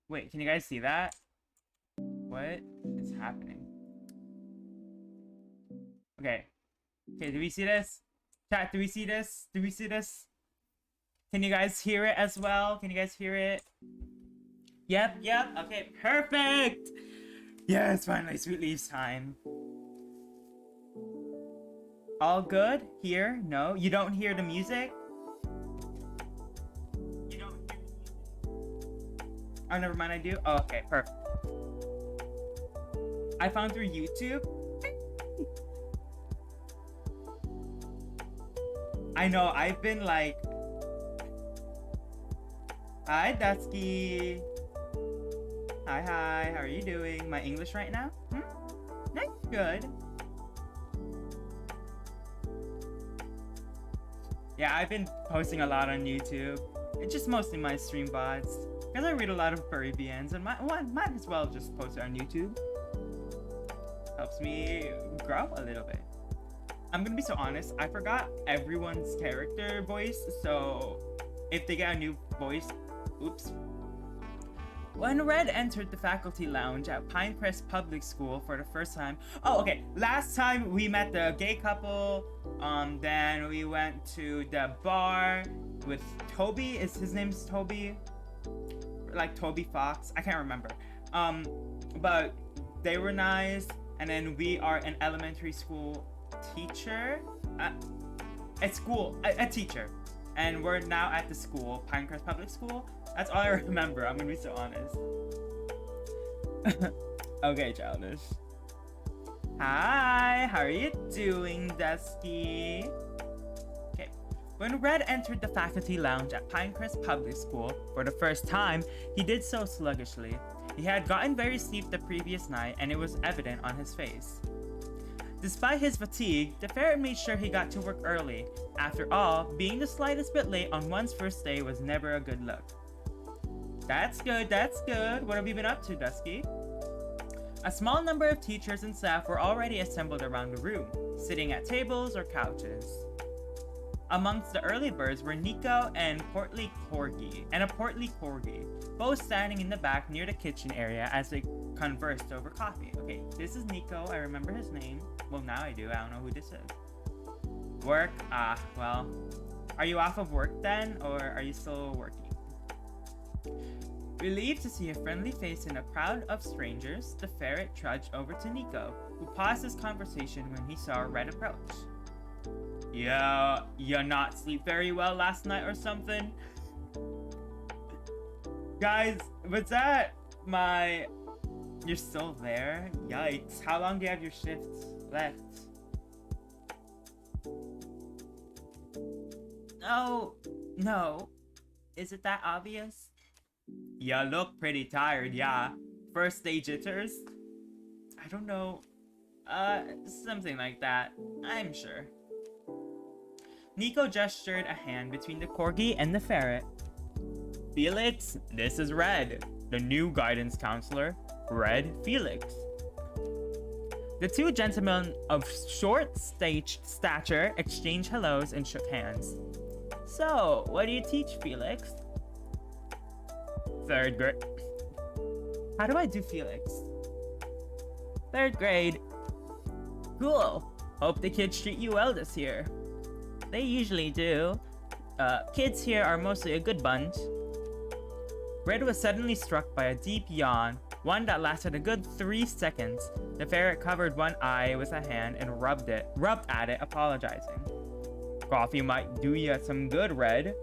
Wait, can you guys see that? What is happening? Okay. Okay, do we see this? Chat, do we see this? Do we see this? Can you guys hear it as well? Can you guys hear it? Yep, yep. Okay, perfect! Yes, finally, Sweet Leaves time. All good? Here? No? You don't hear the music? You don't hear the music? Oh, never mind, I do? Oh, okay, perfect. I found through YouTube. I know, I've been like... Hi, Dusky. Hi, hi. How are you doing? My English right now? That's good. Yeah, I've been posting a lot on YouTube. It's just mostly my stream VODs. Because I read a lot of furry VNs and might as well just post it on YouTube. Helps me grow a little bit. I'm gonna be so honest, I forgot everyone's character voice, so if they get a new voice, oops. When Red entered the faculty lounge at Pinecrest Public School for the first time... Oh, okay. Last time we met the gay couple. Then we went to the bar with Toby. His name's Toby? Like Toby Fox. I can't remember. But they were nice. And then we are an elementary school teacher. A teacher. And we're now at the school, Pinecrest Public School. That's all I remember. I'm gonna be so honest. Okay, childish. Hi, how are you doing, Dusky? Okay. When Red entered the faculty lounge at Pinecrest Public School for the first time, he did so sluggishly. He had gotten very sleep the previous night, and it was evident on his face. Despite his fatigue, the ferret made sure he got to work early. After all, being the slightest bit late on one's first day was never a good look. That's good, that's good. What have you been up to, Dusky? A small number of teachers and staff were already assembled around the room, sitting at tables or couches. Amongst the early birds were Nico and a portly corgi, both standing in the back near the kitchen area as they conversed over coffee. Okay, this is Nico. I remember his name. Well, now I do. I don't know who this is. Work? Ah, well. Are you off of work then, or are you still working? Relieved to see a friendly face in a crowd of strangers, the ferret trudged over to Nico, who paused his conversation when he saw Red approach. Yeah, you not sleep very well last night or something? Guys, was that my... You're still there? Yikes. How long do you have your shifts left? No. Is it that obvious? You look pretty tired, yeah. First day jitters? I don't know. Something like that. I'm sure. Nico gestured a hand between the corgi and the ferret. Felix, this is Red, the new guidance counselor. Red Felix. The two gentlemen of short stature exchanged hellos and shook hands. So, what do you teach, Felix? 3rd grade. How do I do Felix? 3rd grade. Cool. Hope the kids treat you well this year. They usually do. Kids here are mostly a good bunch. Red was suddenly struck by a deep yawn, one that lasted a good 3 seconds. The ferret covered one eye with a hand and rubbed at it, apologizing. Coffee might do you some good, Red.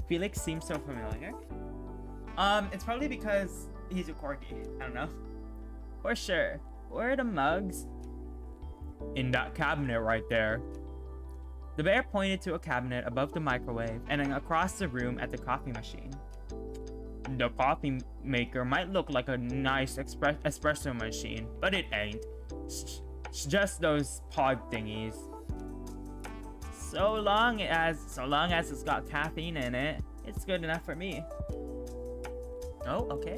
Felix seems so familiar. It's probably because he's a corgi. I don't know. For sure. Where are the mugs? In that cabinet right there. The bear pointed to a cabinet above the microwave and then across the room at the coffee machine. The coffee maker might look like a nice espresso machine, but it ain't. It's just those pod thingies. So long as it's got caffeine in it, it's good enough for me. Oh, okay.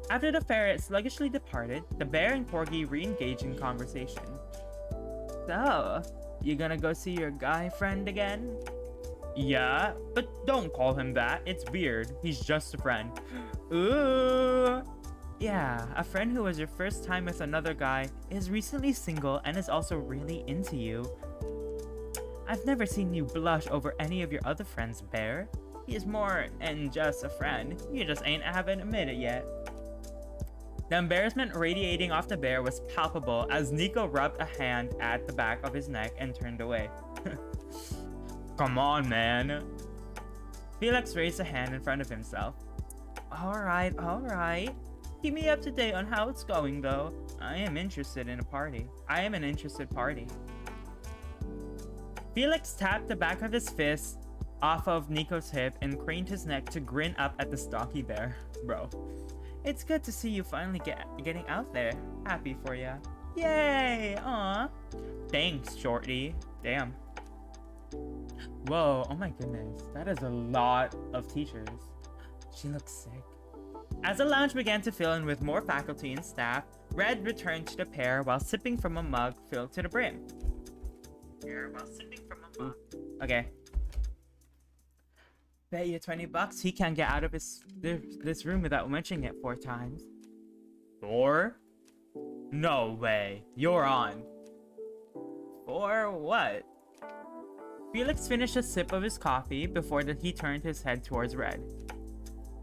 After the ferret sluggishly departed, the bear and corgi re-engaged in conversation. So, you gonna go see your guy friend again? Yeah, but don't call him that. It's weird. He's just a friend. Ooh. Yeah, a friend who was your first time with another guy is recently single and is also really into you. I've never seen you blush over any of your other friends, Bear. He is more than just a friend. You just haven't admitted it yet. The embarrassment radiating off the bear was palpable as Nico rubbed a hand at the back of his neck and turned away. Come on, man. Felix raised a hand in front of himself. Alright, alright. Keep me up to date on how it's going, though. I am an interested party. Felix tapped the back of his fist off of Nico's hip and craned his neck to grin up at the stocky bear. Bro, it's good to see you finally getting out there. Happy for ya. Yay! Aw. Thanks, Shorty. Damn. Whoa, oh my goodness. That is a lot of teachers. She looks sick. As the lounge began to fill in with more faculty and staff, Red returned to the pair while sipping from a mug filled to the brim. Okay. Bet you $20 he can't get out of this room without mentioning it 4 times. 4? No way. You're on. 4 what? Felix finished a sip of his coffee before he turned his head towards Red.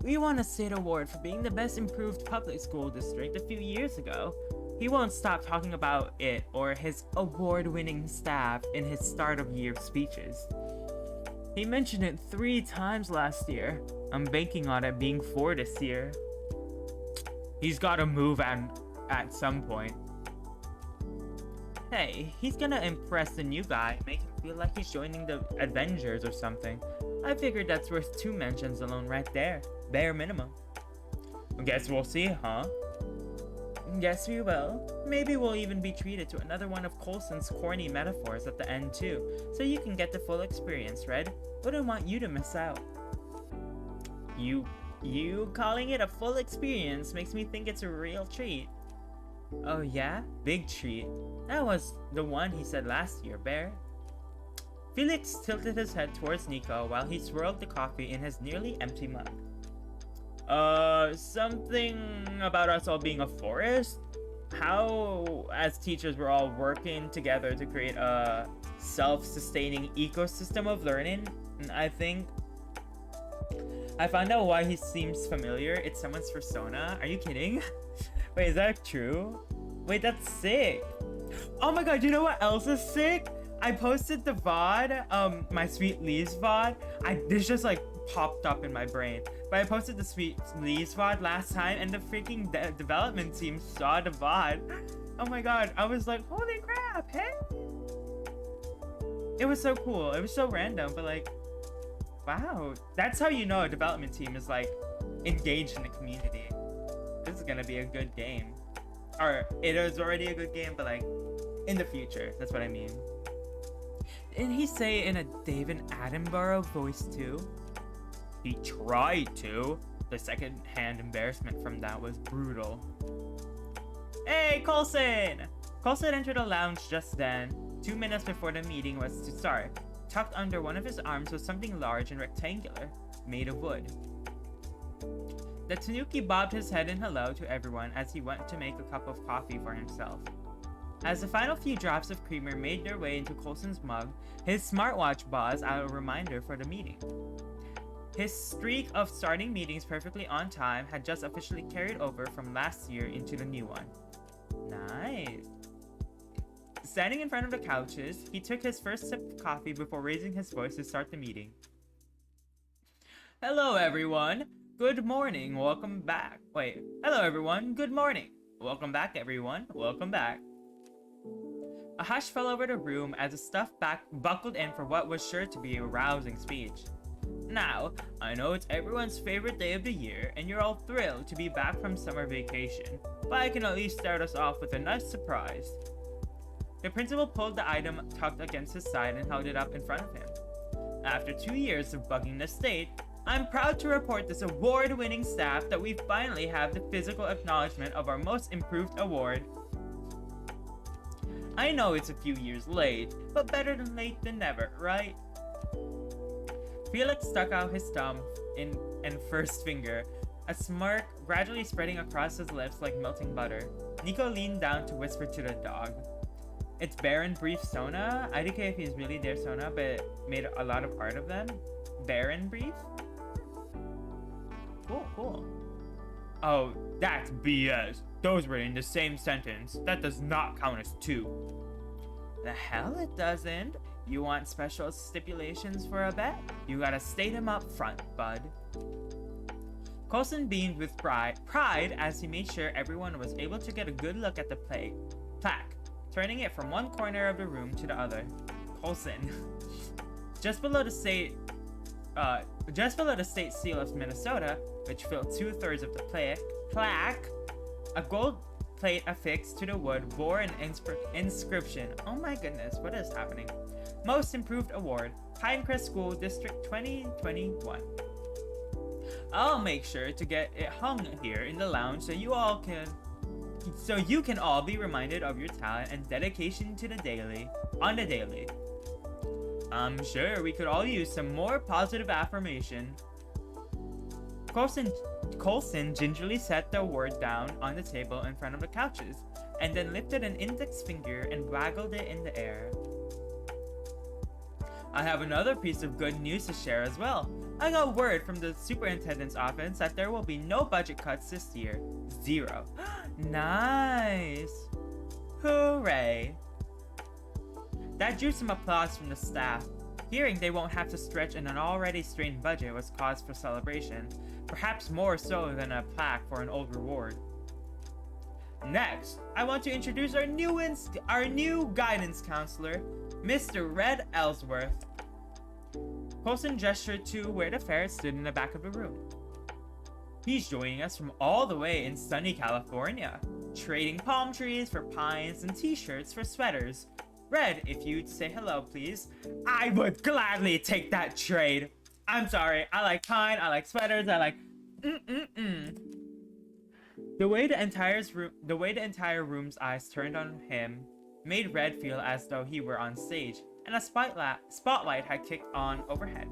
We won a state award for being the best improved public school district a few years ago. He won't stop talking about it or his award-winning staff in his start-of-year speeches. He mentioned it 3 times last year. I'm banking on it being 4 this year. He's gotta move at some point. Hey, he's gonna impress the new guy, make him feel like he's joining the Avengers or something. I figured that's worth 2 mentions alone right there. Bare minimum. Guess we'll see, huh? Guess we will. Maybe we'll even be treated to another one of Coulson's corny metaphors at the end too, so you can get the full experience, Red. Wouldn't want you to miss out. You calling it a full experience makes me think it's a real treat. Oh yeah? Big treat. That was the one he said last year, Bear. Felix tilted his head towards Nico while he swirled the coffee in his nearly empty mug. Something about us all being a forest? How, as teachers, we're all working together to create a self-sustaining ecosystem of learning, I think. I found out why he seems familiar. It's someone's persona. Are you kidding? Wait, is that true? Wait, that's sick. Oh my god, you know what else is sick? I posted the VOD, my Sweet Leaves VOD. This just like popped up in my brain. But I posted the Sweet Leaves VOD last time and the freaking development team saw the VOD. Oh my god, I was like, holy crap, hey? It was so cool. It was so random, but like, wow. That's how you know a development team is like engaged in the community. This is gonna be a good game. Or it is already a good game, but like in the future. That's what I mean. Didn't he say it in a David Attenborough voice too? He tried to. The second-hand embarrassment from that was brutal. Hey, Coulson! Coulson entered the lounge just then, 2 minutes before the meeting was to start. Tucked under one of his arms was something large and rectangular, made of wood. The Tanuki bobbed his head in hello to everyone as he went to make a cup of coffee for himself. As the final few drops of creamer made their way into Coulson's mug, his smartwatch buzzed out a reminder for the meeting. His streak of starting meetings perfectly on time had just officially carried over from last year into the new one. Nice. Standing in front of the couches, he took his first sip of coffee before raising his voice to start the meeting. Hello everyone. Good morning. Welcome back. Wait. Hello everyone. Good morning. Welcome back everyone. Welcome back. A hush fell over the room as the stuffed back buckled in for what was sure to be a rousing speech. Now, I know it's everyone's favorite day of the year, and you're all thrilled to be back from summer vacation, but I can at least start us off with a nice surprise. The principal pulled the item tucked against his side and held it up in front of him. After 2 years of bugging the state, I'm proud to report this award-winning staff that we finally have the physical acknowledgement of our most improved award. I know it's a few years late, but better than late than never, right? Felix stuck out his thumb and first finger, a smirk gradually spreading across his lips like melting butter. Nico leaned down to whisper to the dog. It's Baron Brief Sona. I don't care if he's really their Sona, but made a lot of art of them. Baron Brief? Cool. Oh, that's BS. Those were in the same sentence. That does not count as two. The hell it doesn't. You want special stipulations for a bet? You gotta state them up front, bud. Coulson beamed with pride as he made sure everyone was able to get a good look at the plaque, turning it from one corner of the room to the other. Coulson. Just below the state seal of Minnesota, which filled 2/3 of the plaque, a gold plate affixed to the wood bore an inscription. Oh my goodness, what is happening? Most Improved Award, Pinecrest School District 2021. I'll make sure to get it hung here in the lounge so you can all be reminded of your talent and dedication to the daily. I'm sure we could all use some more positive affirmation. Coulson gingerly set the award down on the table in front of the couches, and then lifted an index finger and waggled it in the air. I have another piece of good news to share as well. I got word from the superintendent's office that there will be no budget cuts this year. 0. Nice! Hooray! That drew some applause from the staff. Hearing they won't have to stretch in an already strained budget was cause for celebration, perhaps more so than a plaque for an old reward. Next, I want to introduce our new guidance counselor, Mr. Red Ellsworth. Coulson gestured to where the ferret stood in the back of the room. He's joining us from all the way in sunny California, trading palm trees for pines and t-shirts for sweaters. Red, if you'd say hello, please. I would gladly take that trade. I'm sorry, I like pine, I like sweaters, I like The way the entire room's eyes turned on him made Red feel as though he were on stage, and a spotlight had kicked on overhead.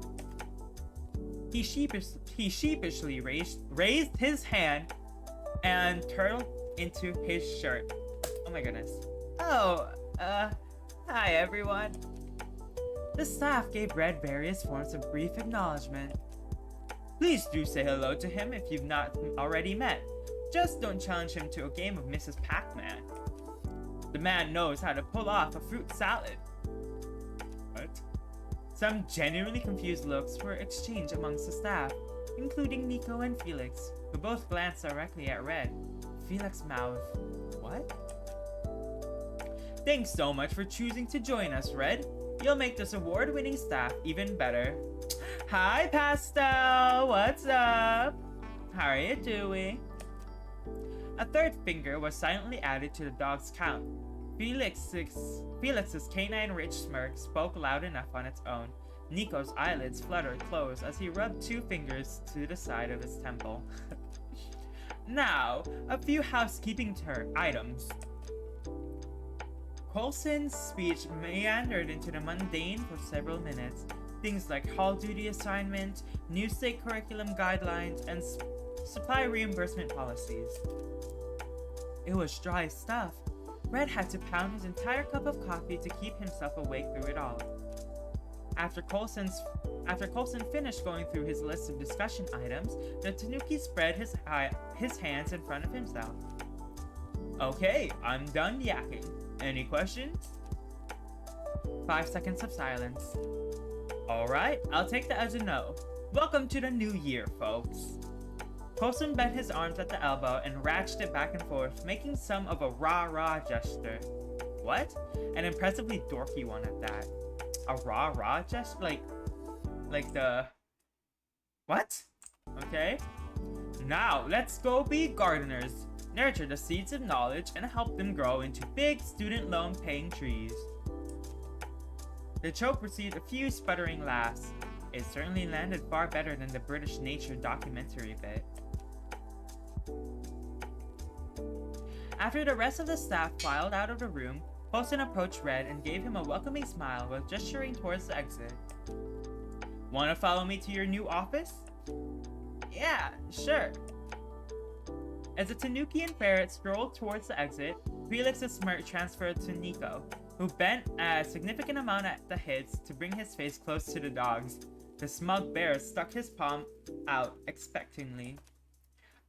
He sheepishly raised his hand and turtled into his shirt. Oh my goodness. Oh, hi everyone. The staff gave Red various forms of brief acknowledgement. Please do say hello to him if you've not already met. Just don't challenge him to a game of Mrs. Pac-Man. The man knows how to pull off a fruit salad. What? Some genuinely confused looks were exchanged amongst the staff, including Nico and Felix, who both glanced directly at Red. Felix mouthed, "What?" Thanks so much for choosing to join us, Red. You'll make this award-winning staff even better. Hi, Pastel! What's up? How are you doing? A third finger was silently added to the dog's count. Felix's canine-rich smirk spoke loud enough on its own. Nico's eyelids fluttered closed as he rubbed 2 fingers to the side of his temple. Now, a few housekeeping items. Coulson's speech meandered into the mundane for several minutes. Things like hall duty assignment, new state curriculum guidelines, and supply reimbursement policies. It was dry stuff. Red had to pound his entire cup of coffee to keep himself awake through it all. After Coulson finished going through his list of discussion items, the Tanuki spread his hands in front of himself. Okay, I'm done yakking. Any questions? 5 seconds of silence. Alright, I'll take that as a no. Welcome to the new year, folks. Coulson bent his arms at the elbow and ratcheted back and forth, making some of a rah-rah gesture. What? An impressively dorky one at that. A rah-rah gesture? Like the... What? Okay. Now, let's go be gardeners. Nurture the seeds of knowledge and help them grow into big student loan paying trees. The choke received a few sputtering laughs. It certainly landed far better than the British nature documentary bit. After the rest of the staff filed out of the room, Coulson approached Red and gave him a welcoming smile while gesturing towards the exit. Wanna follow me to your new office? Yeah, sure. As the Tanukian ferret strolled towards the exit, Felix's smirk transferred to Nico, who bent a significant amount at the hips to bring his face close to the dog's. The smug bear stuck his palm out expectantly.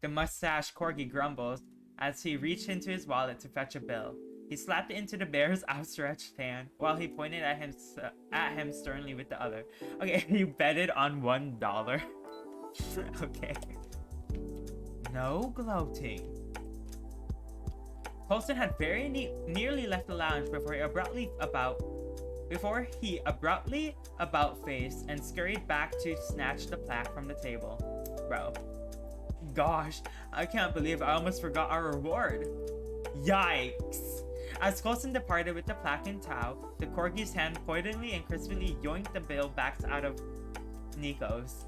The mustached corgi grumbled as he reached into his wallet to fetch a bill. He slapped it into the bear's outstretched hand while he pointed at him sternly with the other. Okay, you betted on $1. Okay. No gloating. Colson had very nearly left the lounge before he abruptly about-faced and scurried back to snatch the plaque from the table. Bro. Gosh, I can't believe I almost forgot our reward. Yikes! As Colson departed with the plaque in tow, the corgi's hand pointedly and crisply yoinked the bill back out of Nico's.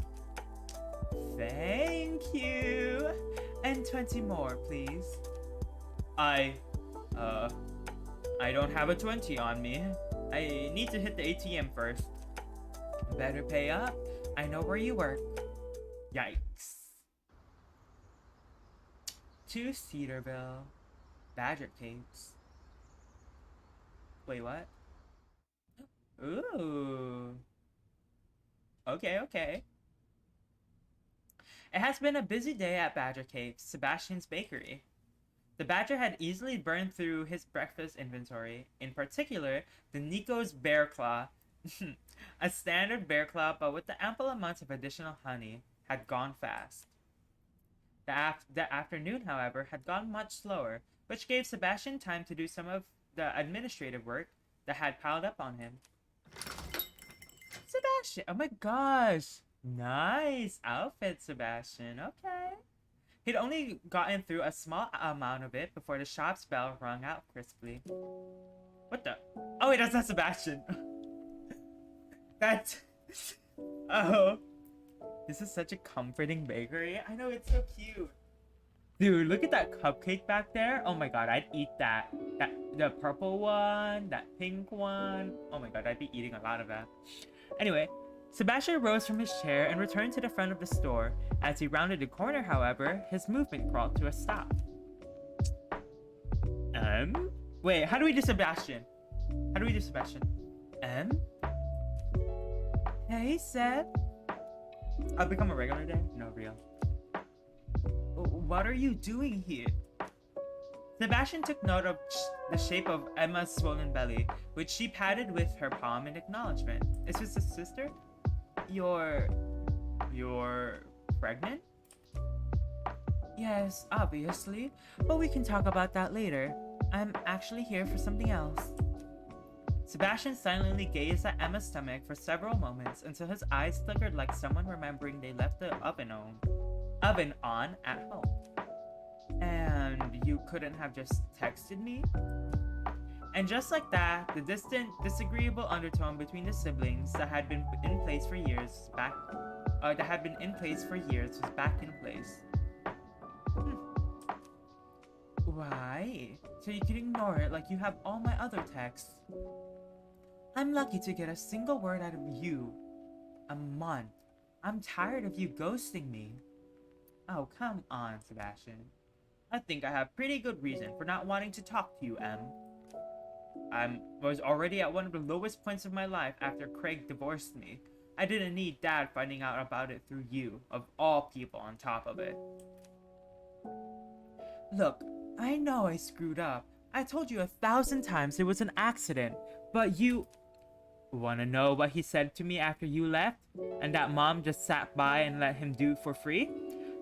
Thank you! And 20 more, please. I don't have a 20 on me. I need to hit the ATM first. Better pay up. I know where you work. Yikes. 2 Cedarville. Badger cakes. Wait, what? Ooh. Okay. It has been a busy day at Badger Cakes, Sebastian's bakery. The Badger had easily burned through his breakfast inventory, in particular, the Nico's Bear Claw. A standard bear claw, but with the ample amounts of additional honey, had gone fast. The afternoon, however, had gone much slower, which gave Sebastian time to do some of the administrative work that had piled up on him. Sebastian! Oh my gosh! Nice outfit, Sebastian. Okay. He'd only gotten through a small amount of it before the shop's bell rung out crisply. What the? Oh wait, that's not Sebastian. That's... Oh. This is such a comforting bakery. I know, it's so cute. Dude, look at that cupcake back there. Oh my god, I'd eat that. The purple one, that pink one. Oh my god, I'd be eating a lot of that. Anyway, Sebastian rose from his chair and returned to the front of the store. As he rounded the corner, however, his movement crawled to a stop. Wait, how do we do Sebastian? Hey, Seb. I'll become a regular day? No, real. What are you doing here? Sebastian took note of the shape of Emma's swollen belly, which she patted with her palm in acknowledgement. Is this his sister? You're pregnant? Yes, obviously, but we can talk about that later. I'm actually here for something else. Sebastian silently gazed at Emma's stomach for several moments until his eyes flickered like someone remembering they left the oven on at home. And you couldn't have just texted me? And just like that, the distant, disagreeable undertone between the siblings that had been in place for years was back in place. Why? So you can ignore it like you have all my other texts. I'm lucky to get a single word out of you a month. I'm tired of you ghosting me. Oh, come on, Sebastian. I think I have pretty good reason for not wanting to talk to you, Em. I was already at one of the lowest points of my life after Craig divorced me. I didn't need Dad finding out about it through you, of all people, on top of it. Look, I know I screwed up. I told you 1,000 times it was an accident, but you... Wanna know what he said to me after you left? And that Mom just sat by and let him do for free?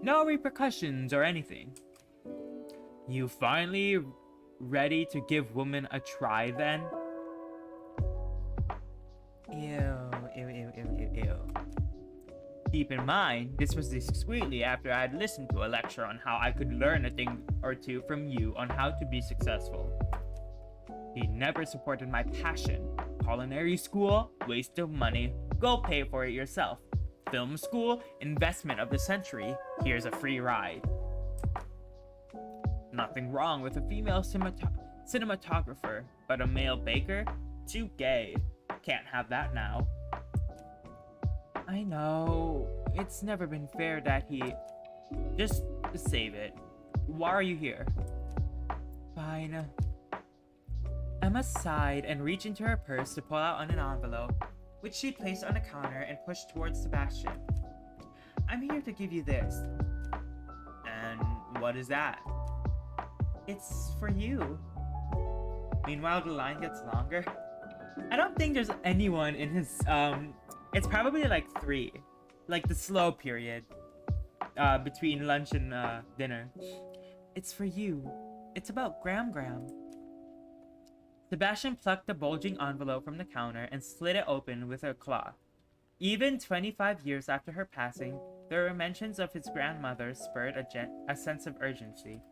No repercussions or anything. You finally ready to give women a try then? Ew. Keep in mind, this was discreetly after I had listened to a lecture on how I could learn a thing or two from you on how to be successful. He never supported my passion. Culinary school, waste of money, go pay for it yourself. Film school, investment of the century, here's a free ride. Nothing wrong with a female cinematographer, but a male baker? Too gay. Can't have that now. I know. It's never been fair that he... Just save it. Why are you here? Fine. Emma sighed and reached into her purse to pull out an envelope, which she placed on the counter and pushed towards Sebastian. I'm here to give you this. And what is that? It's for you. Meanwhile, the line gets longer. I don't think there's anyone in his, it's probably like 3. Like the slow period. Between lunch and, dinner. It's for you. It's about Gram. Sebastian plucked the bulging envelope from the counter and slid it open with a claw. Even 25 years after her passing, the mentions of his grandmother spurred a sense of urgency.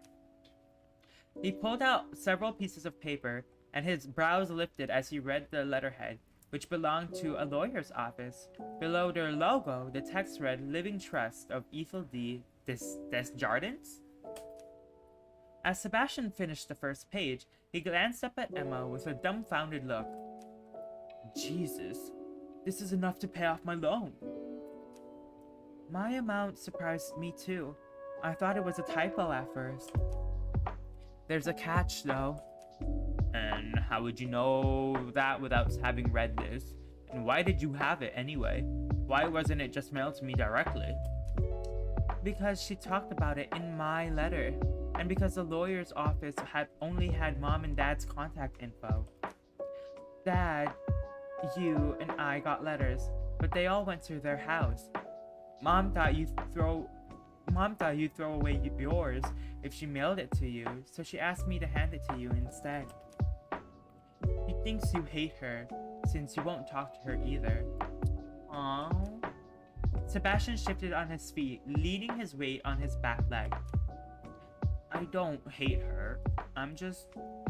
He pulled out several pieces of paper, and his brows lifted as he read the letterhead, which belonged to a lawyer's office. Below their logo, the text read, Living Trust of Ethel D. Desjardins? As Sebastian finished the first page, he glanced up at Emma with a dumbfounded look. Jesus, this is enough to pay off my loan. My amount surprised me too. I thought it was a typo at first. There's a catch though. And how would you know that without having read this? And why did you have it anyway? Why wasn't it just mailed to me directly? Because she talked about it in my letter. And because the lawyer's office had only had Mom and Dad's contact info. Dad, you, and I got letters, but they all went to their house. Mom thought you'd throw away yours if she mailed it to you, so she asked me to hand it to you instead. He thinks you hate her, since you won't talk to her either. Aww. Sebastian shifted on his feet, leaning his weight on his back leg. I don't hate her. I'm just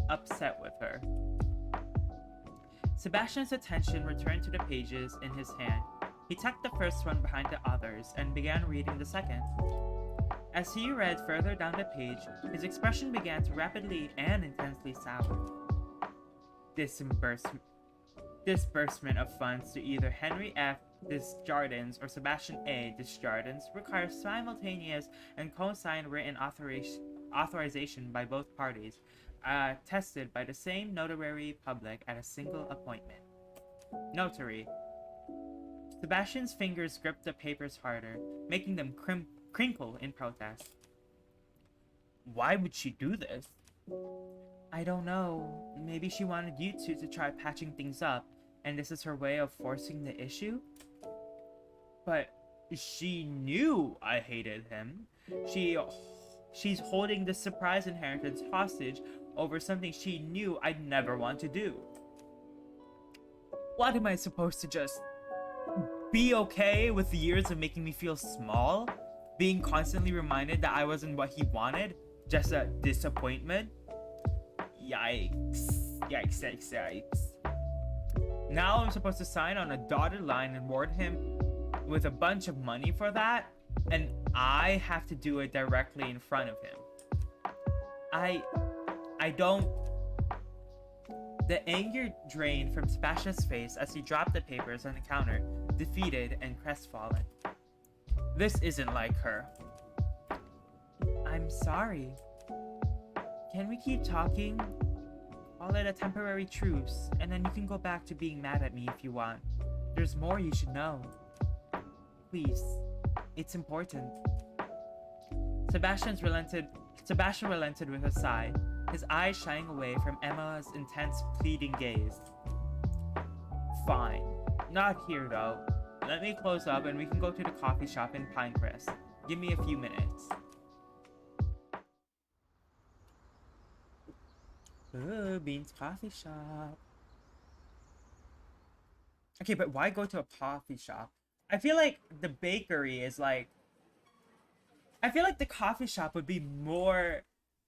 upset with her. Sebastian's attention returned to the pages in his hand. He tucked the first one behind the others and began reading the second. As he read further down the page, his expression began to rapidly and intensely sour. Disbursement of funds to either Henry F. Desjardins or Sebastian A. Desjardins requires simultaneous and co-signed written authorization by both parties, attested by the same notary public at a single appointment. Notary. Sebastian's fingers gripped the papers harder, making them crinkle in protest. Why would she do this? I don't know. Maybe she wanted you two to try patching things up, and this is her way of forcing the issue? But she knew I hated him. She's holding this surprise inheritance hostage over something she knew I'd never want to do. What am I supposed to just be okay with the years of making me feel small? Being constantly reminded that I wasn't what he wanted? Just a disappointment? Yikes. Yikes. Now I'm supposed to sign on a dotted line and reward him with a bunch of money for that? And I have to do it directly in front of him. I don't... The anger drained from Sebastian's face as he dropped the papers on the counter, defeated and crestfallen. This isn't like her. I'm sorry. Can we keep talking? Call it a temporary truce, and then you can go back to being mad at me if you want. There's more you should know. Please. It's important. Sebastian relented with a sigh, his eyes shying away from Emma's intense, pleading gaze. Fine. Not here, though. Let me close up and we can go to the coffee shop in Pinecrest. Give me a few minutes. Ooh, Bean's coffee shop. Okay, but why go to a coffee shop? I feel like the bakery is like... I feel like the coffee shop would be more...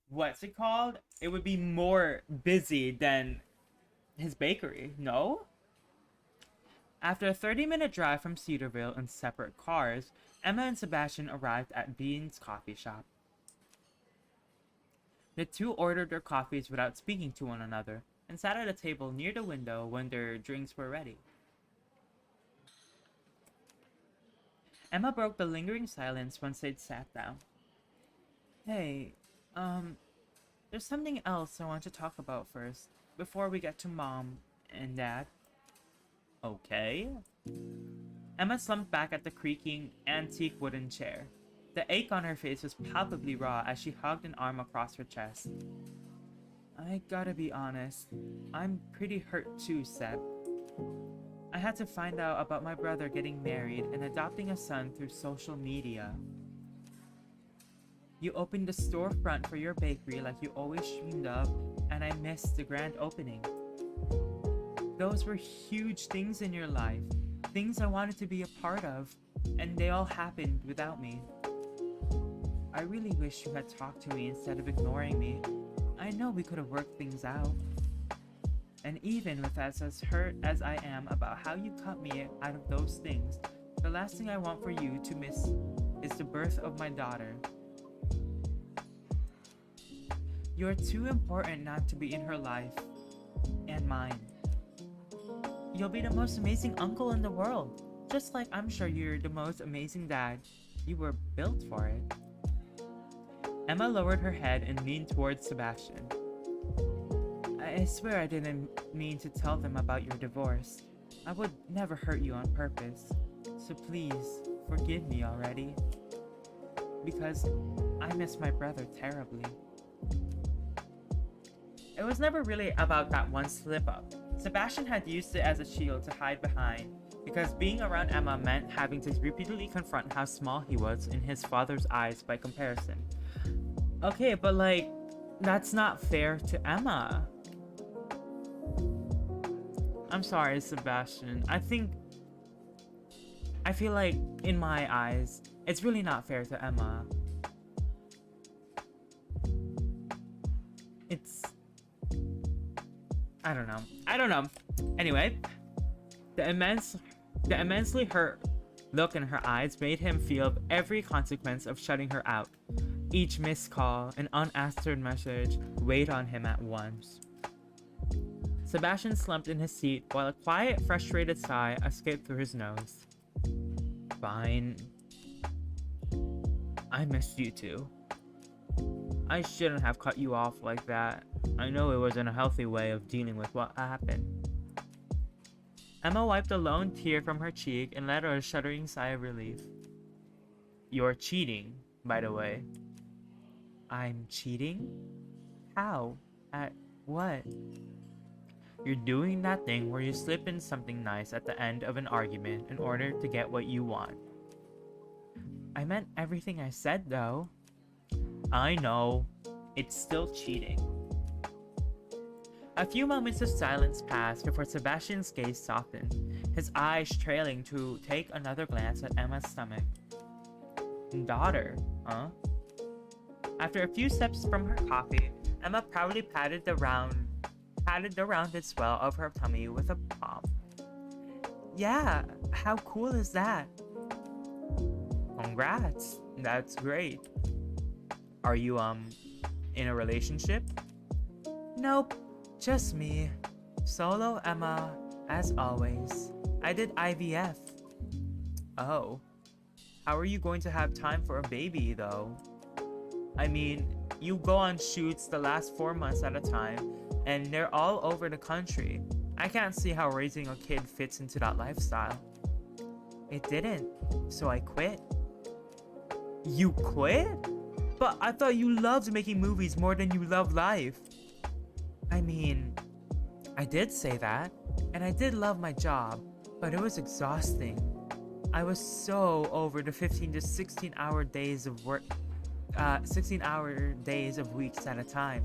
What's it called? It would be more busy than his bakery, no? After a 30-minute drive from Cedarville in separate cars, Emma and Sebastian arrived at Bean's coffee shop. The two ordered their coffees without speaking to one another, and sat at a table near the window when their drinks were ready. Emma broke the lingering silence once they'd sat down. Hey, there's something else I want to talk about first, before we get to Mom and Dad. Okay. Emma slumped back at the creaking, antique wooden chair. The ache on her face was palpably raw as she hugged an arm across her chest. I gotta be honest, I'm pretty hurt too, Seb. I had to find out about my brother getting married and adopting a son through social media. You opened the storefront for your bakery like you always dreamed of, and I missed the grand opening. Those were huge things in your life, things I wanted to be a part of, and they all happened without me. I really wish you had talked to me instead of ignoring me. I know we could have worked things out. And even with as hurt as I am about how you cut me out of those things, the last thing I want for you to miss is the birth of my daughter. You're too important not to be in her life and mine. You'll be the most amazing uncle in the world, just like I'm sure you're the most amazing dad. You were built for it. Emma lowered her head and leaned towards Sebastian. I swear I didn't mean to tell them about your divorce. I would never hurt you on purpose. So please, forgive me already. Because I miss my brother terribly. It was never really about that one slip-up. Sebastian had used it as a shield to hide behind, because being around Emma meant having to repeatedly confront how small he was in his father's eyes by comparison. Okay, but like, that's not fair to Emma. I'm sorry, Sebastian. I feel like, in my eyes, it's really not fair to Emma. I don't know. Anyway, the immensely hurt look in her eyes made him feel every consequence of shutting her out. Each missed call and unanswered message weighed on him at once. Sebastian slumped in his seat while a quiet, frustrated sigh escaped through his nose. Fine. I missed you too. I shouldn't have cut you off like that. I know it wasn't a healthy way of dealing with what happened. Emma wiped a lone tear from her cheek and let out a shuddering sigh of relief. You're cheating, by the way. I'm cheating? How? At what? You're doing that thing where you slip in something nice at the end of an argument in order to get what you want. I meant everything I said, though. I know. It's still cheating. A few moments of silence passed before Sebastian's gaze softened, his eyes trailing to take another glance at Emma's stomach. Daughter, huh? After a few sips from her coffee, Emma proudly patted the rounded swell of her tummy with a palm. Yeah, how cool is that? Congrats, that's great. Are you, in a relationship? Nope, just me. Solo Emma, as always. I did IVF. Oh. How are you going to have time for a baby, though? I mean, you go on shoots the last 4 months at a time, and they're all over the country. I can't see how raising a kid fits into that lifestyle. It didn't, so I quit. You quit? But I thought you loved making movies more than you love life. I mean, I did say that, and I did love my job, but it was exhausting. I was so over the 15 to 16 hour days of work, 16 hour days of weeks at a time.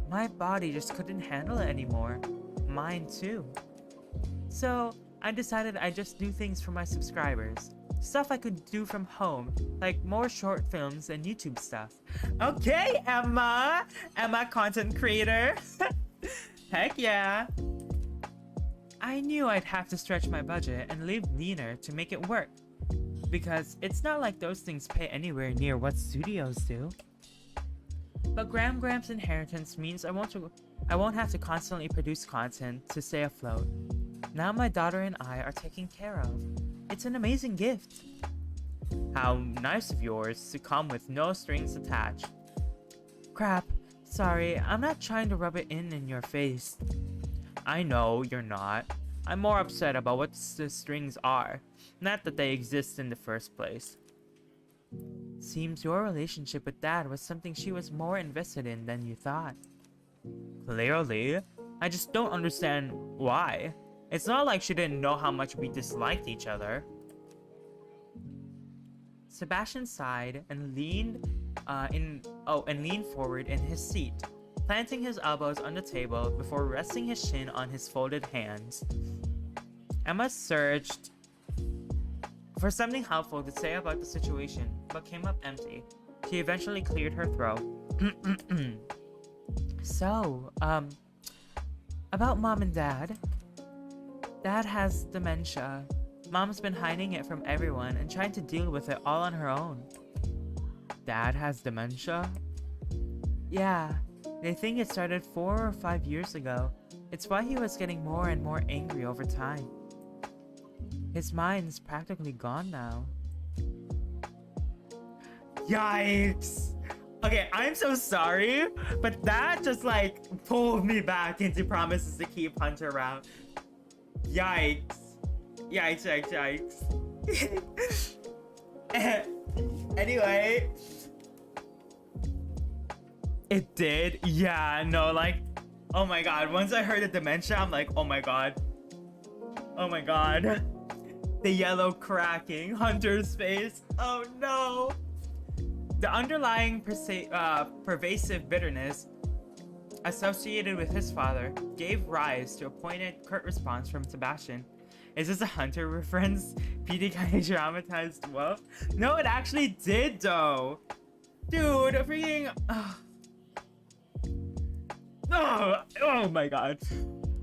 My body just couldn't handle it anymore. Mine too. So I decided I'd just do things for my subscribers. Stuff I could do from home, like more short films and YouTube stuff. Okay, Emma! Emma content creator! Heck yeah! I knew I'd have to stretch my budget and live leaner to make it work. Because it's not like those things pay anywhere near what studios do. But Gram's inheritance means I won't have to constantly produce content to stay afloat. Now my daughter and I are taken care of. It's an amazing gift. How nice of yours to come with no strings attached. Crap. Sorry, I'm not trying to rub it in your face. I know you're not. I'm more upset about what the strings are, not that they exist in the first place. Seems your relationship with Dad was something she was more invested in than you thought. Clearly. I just don't understand why. It's not like she didn't know how much we disliked each other. Sebastian sighed and leaned forward in his seat, planting his elbows on the table before resting his chin on his folded hands. Emma searched for something helpful to say about the situation, but came up empty. She eventually cleared her throat. So, about Mom and Dad. Dad has dementia. Mom's been hiding it from everyone and trying to deal with it all on her own. Dad has dementia? Yeah, they think it started 4 or 5 years ago. It's why he was getting more and more angry over time. His mind's practically gone now. Yikes! Okay, I'm so sorry, but that just like pulled me back into Promises to Keep Hunter around. Yikes. Yikes, yikes, yikes. Anyway. It did? Yeah, no, like, oh my god. Once I heard the dementia, I'm like, oh my god. Oh my god. The yellow cracking, Hunter's face. Oh no. The underlying pervasive bitterness associated with his father gave rise to a pointed, curt response from Sebastian. Is this a Hunter reference? PD kind of traumatized Wolf? No, it actually did though. Dude, freaking... Oh my god.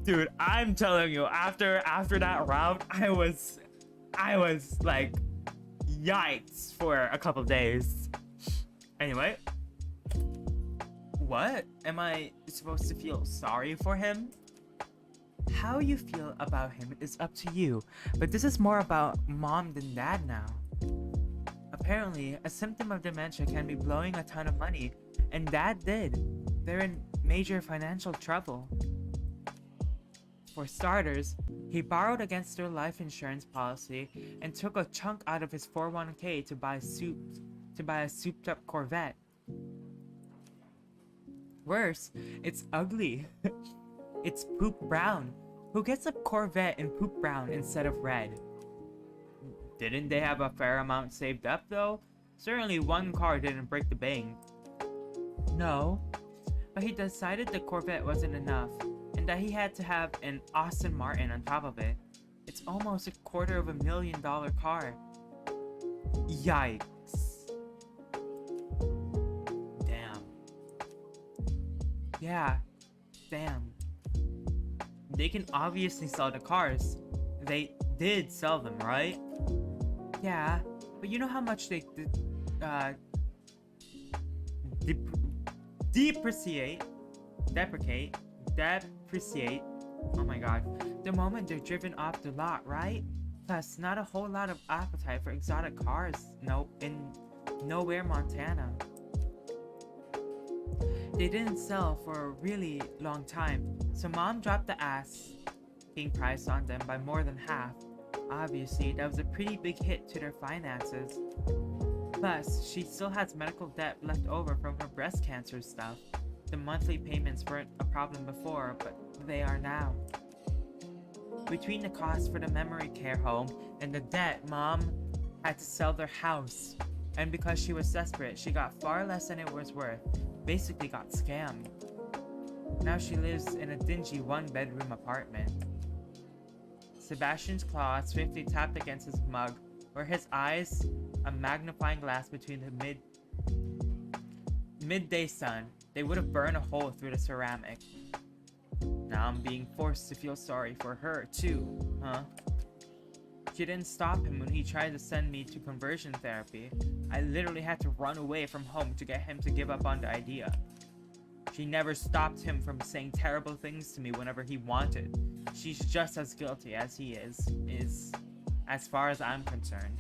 Dude, I'm telling you, after that round, I was like, yikes for a couple days. Anyway. What? Am I supposed to feel sorry for him? How you feel about him is up to you, but this is more about Mom than Dad now. Apparently, a symptom of dementia can be blowing a ton of money, and Dad did. They're in major financial trouble. For starters, he borrowed against their life insurance policy and took a chunk out of his 401k to buy a souped-up Corvette. Worse, it's ugly. It's poop brown. Who gets a Corvette in poop brown instead of red? Didn't they have a fair amount saved up though? Certainly one car didn't break the bank. No, but he decided the Corvette wasn't enough, and that he had to have an Aston Martin on top of it. It's almost $250,000 car. Yikes. Damn. Yeah, damn. They can obviously sell the cars. They did sell them, right? Yeah, but you know how much they depreciate. Oh my god. The moment they're driven off the lot, right? Plus, not a whole lot of appetite for exotic cars. Nope, in nowhere, Montana. They didn't sell for a really long time, so Mom dropped the asking price on them by more than half. Obviously, that was a pretty big hit to their finances. Plus, she still has medical debt left over from her breast cancer stuff. The monthly payments weren't a problem before, but they are now. Between the cost for the memory care home and the debt, Mom had to sell their house. And because she was desperate, she got far less than it was worth. Basically got scammed. Now she lives in a dingy one-bedroom apartment. Sebastian's claw swiftly tapped against his mug, where his eyes, a magnifying glass between the midday sun, they would have burned a hole through the ceramic. Now I'm being forced to feel sorry for her too, huh? She didn't stop him when he tried to send me to conversion therapy. I literally had to run away from home to get him to give up on the idea. She never stopped him from saying terrible things to me whenever he wanted. She's just as guilty as he is. as far as I'm concerned.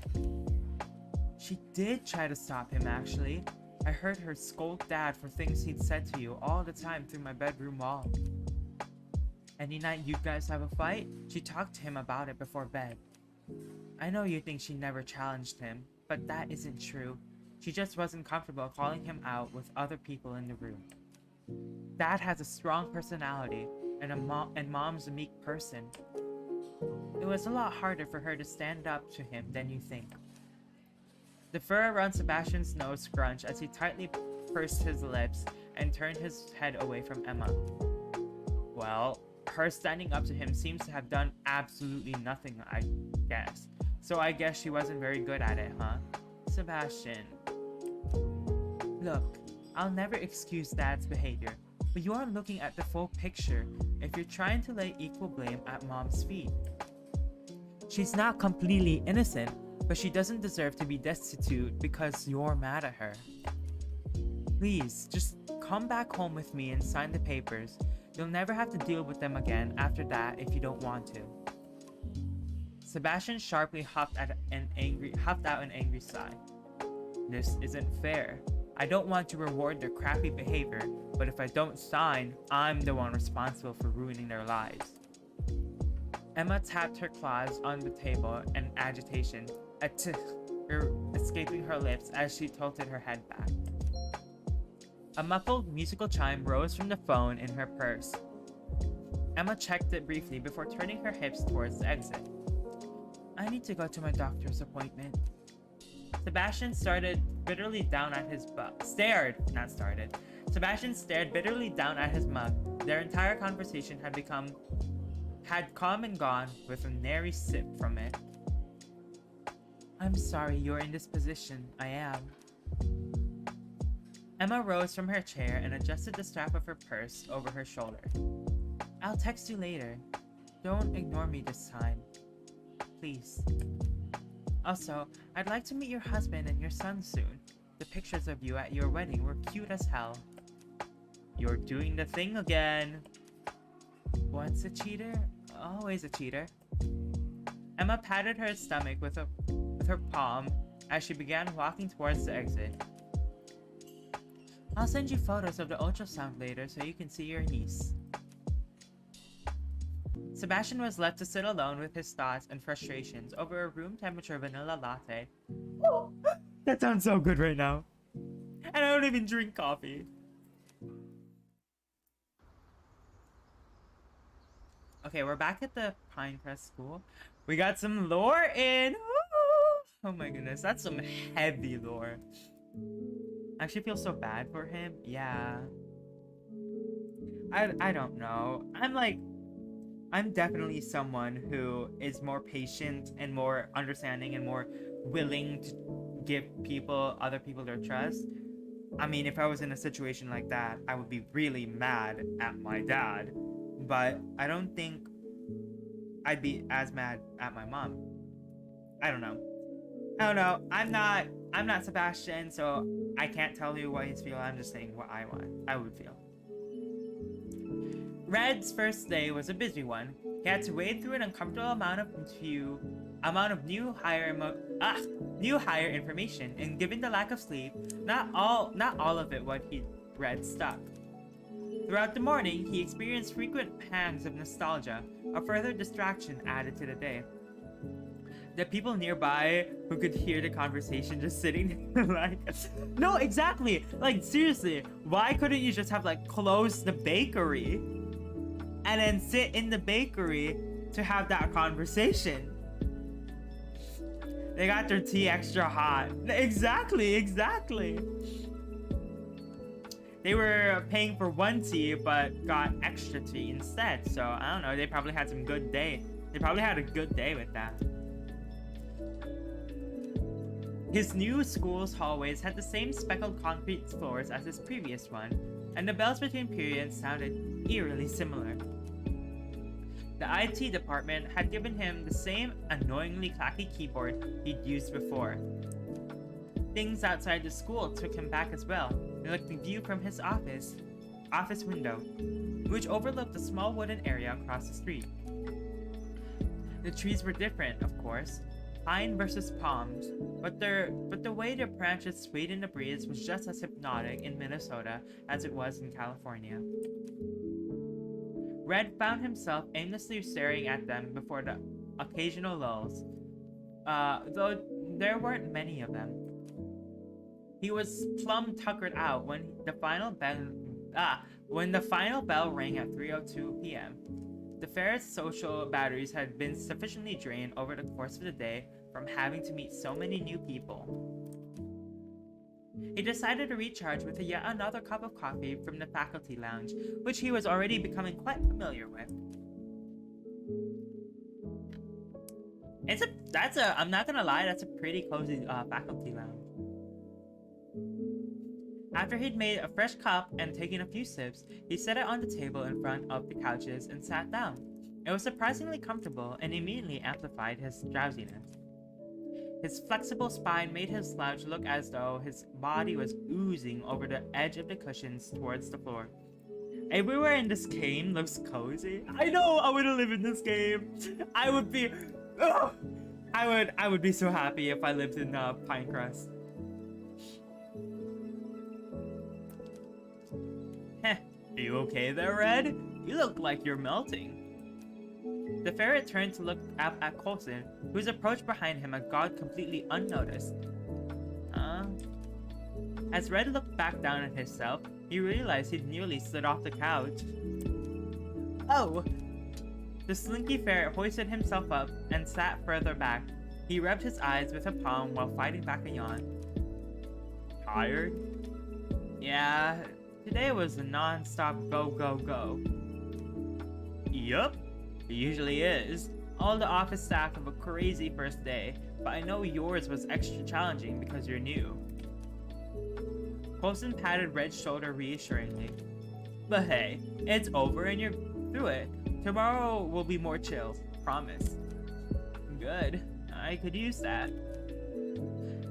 She did try to stop him, actually. I heard her scold Dad for things he'd said to you all the time through my bedroom wall. Any night you guys have a fight, she talked to him about it before bed. I know you think she never challenged him, but that isn't true. She just wasn't comfortable calling him out with other people in the room. Dad has a strong personality, and Mom's a meek person. It was a lot harder for her to stand up to him than you think. The fur around Sebastian's nose scrunched as he tightly pursed his lips and turned his head away from Emma. Well, her standing up to him seems to have done absolutely nothing, I guess. So I guess she wasn't very good at it, huh? Sebastian. Look, I'll never excuse Dad's behavior, but you aren't looking at the full picture if you're trying to lay equal blame at Mom's feet. She's not completely innocent, but she doesn't deserve to be destitute because you're mad at her. Please, just come back home with me and sign the papers. You'll never have to deal with them again after that if you don't want to. Sebastian sharply huffed out an angry sigh. This isn't fair. I don't want to reward their crappy behavior, but if I don't sign, I'm the one responsible for ruining their lives. Emma tapped her claws on the table in agitation, escaping her lips as she tilted her head back. A muffled musical chime rose from the phone in her purse. Emma checked it briefly before turning her hips towards the exit. I need to go to my doctor's appointment. Sebastian stared bitterly down at his mug. Their entire conversation had come and gone with a nary sip from it. I'm sorry you're in this position. I am. Emma rose from her chair and adjusted the strap of her purse over her shoulder. I'll text you later. Don't ignore me this time. Please. Also, I'd like to meet your husband and your son soon. The pictures of you at your wedding were cute as hell. You're doing the thing again. Once a cheater, always a cheater. Emma patted her stomach with her palm as she began walking towards the exit. I'll send you photos of the ultrasound later so you can see your niece. Sebastian was left to sit alone with his thoughts and frustrations over a room temperature vanilla latte. Oh, that sounds so good right now. And I don't even drink coffee. Okay, we're back at the Pinecrest School. We got some lore in. Oh my goodness, that's some heavy lore. I actually feel so bad for him. Yeah. I don't know. I'm definitely someone who is more patient and more understanding and more willing to give other people their trust. I mean, if I was in a situation like that, I would be really mad at my dad. But I don't think I'd be as mad at my mom. I don't know. I'm not Sebastian, so I can't tell you what he's feeling. I'm just saying what I would feel. Red's first day was a busy one. He had to wade through an uncomfortable amount of new hire information, and given the lack of sleep, not all of it what he'd read stuck. Throughout the morning, he experienced frequent pangs of nostalgia, a further distraction added to the day. The people nearby who could hear the conversation just sitting like, no, exactly, like seriously, why couldn't you just have closed the bakery and then sit in the bakery to have that conversation? They got their tea extra hot. Exactly. They were paying for one tea but got extra tea instead. So I don't know, they probably had some good day. They probably had a good day with that. His new school's hallways had the same speckled concrete floors as his previous one, and the bells between periods sounded eerily similar. The IT department had given him the same annoyingly clacky keyboard he'd used before. Things outside the school took him back as well, like the view from his office window, which overlooked a small wooden area across the street. The trees were different, of course. pine versus palms, but the way their branches swayed in the breeze was just as hypnotic in Minnesota as it was in California. Red found himself aimlessly staring at them before the occasional lulls, though there weren't many of them. He was plumb tuckered out when the final bell rang at 3:02 p.m. The ferret's social batteries had been sufficiently drained over the course of the day from having to meet so many new people. He decided to recharge with yet another cup of coffee from the faculty lounge, which he was already becoming quite familiar with. I'm not gonna lie, that's a pretty cozy faculty lounge. After he'd made a fresh cup and taken a few sips, he set it on the table in front of the couches and sat down. It was surprisingly comfortable and immediately amplified his drowsiness. His flexible spine made his slouch look as though his body was oozing over the edge of the cushions towards the floor. Everywhere in this game looks cozy. I know I want to live in this game. I would be so happy if I lived in Pinecrest. Heh, are you okay there, Red? You look like you're melting. The ferret turned to look up at Coulson, whose approach behind him had gone completely unnoticed. As Red looked back down at himself, he realized he'd nearly slid off the couch. Oh! The slinky ferret hoisted himself up and sat further back. He rubbed his eyes with a palm while fighting back a yawn. Tired? Yeah, today was a non-stop go, go, go. Yup, it usually is. All the office staff have a crazy first day, but I know yours was extra challenging because you're new. Coulson patted Red's shoulder reassuringly. But hey, it's over and you're through it. Tomorrow will be more chill, promise. Good, I could use that.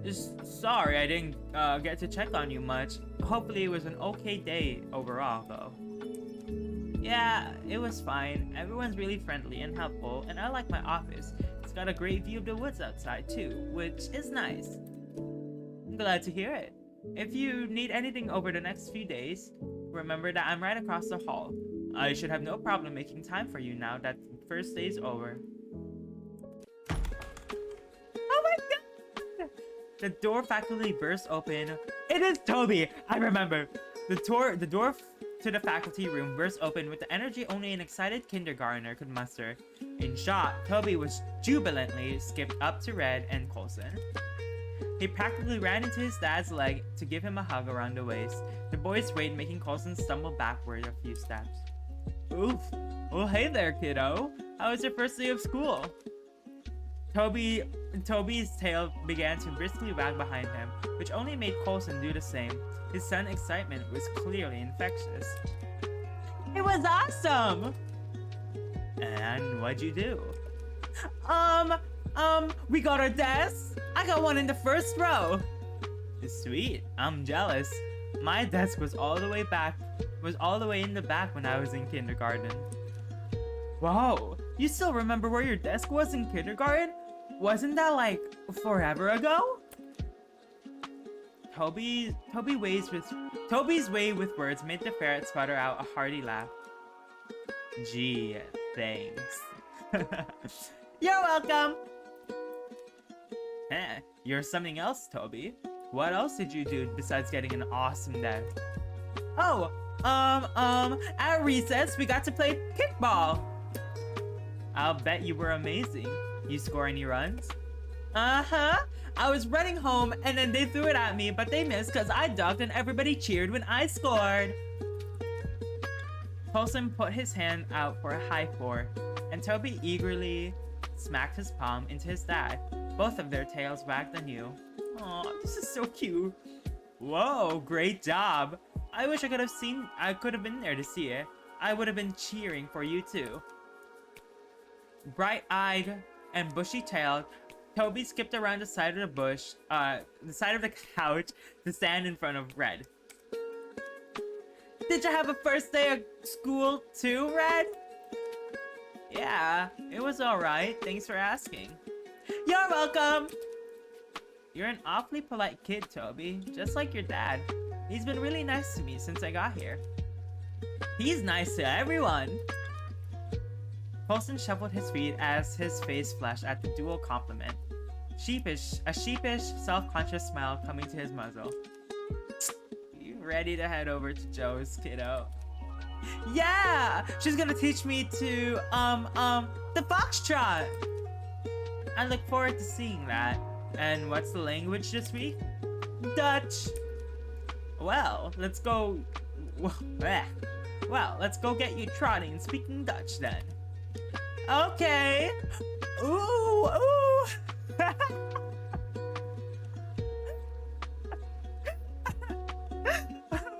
Just sorry I didn't get to check on you much. Hopefully it was an okay day overall though. Yeah, it was fine. Everyone's really friendly and helpful, and I like my office. It's got a great view of the woods outside too, which is nice. I'm glad to hear it. If you need anything over the next few days, remember that I'm right across the hall. I should have no problem making time for you now that the first day's over. Oh my god! The door faculty burst open. It is Toby! I remember! The door to the faculty room burst open with the energy only an excited kindergartner could muster. In shot, Toby was jubilantly skipped up to Red and Coulson. He practically ran into his dad's leg to give him a hug around the waist. The boys swayed, making Coulson stumble backward a few steps. Oof. Well, hey there, kiddo. How was your first day of school? Toby's tail began to briskly wag behind him, which only made Coulson do the same. His sudden excitement was clearly infectious. It was awesome! And what'd you do? We got our desks. I got one in the first row. Sweet, I'm jealous. My desk was all the way in the back when I was in kindergarten. Whoa, you still remember where your desk was in kindergarten? Wasn't that like forever ago? Toby's way with words made the ferret sputter out a hearty laugh. Gee, thanks. You're welcome! Heh, you're something else, Toby. What else did you do besides getting an awesome desk? Oh, at recess we got to play kickball. I'll bet you were amazing. You score any runs? Uh-huh. I was running home and then they threw it at me, but they missed because I ducked and everybody cheered when I scored. Coulson put his hand out for a high four, and Toby eagerly smacked his palm into his dad. Both of their tails wagged anew. Aw, this is so cute. Whoa, great job. I wish I could have been there to see it. I would have been cheering for you too. Bright-eyed and bushy-tailed, Toby skipped around the side of the couch to stand in front of Red. Did you have a first day of school too, Red? Yeah, it was alright. Thanks for asking. You're welcome! You're an awfully polite kid, Toby. Just like your dad. He's been really nice to me since I got here. He's nice to everyone! Colson shuffled his feet as his face flushed at the dual compliment. A sheepish, self-conscious smile coming to his muzzle. You ready to head over to Joe's, kiddo? Yeah! She's gonna teach me to, the foxtrot! I look forward to seeing that. And what's the language this week? Dutch! Well, let's go... Well, let's go get you trotting and speaking Dutch then. Okay! Ooh, ooh! Oh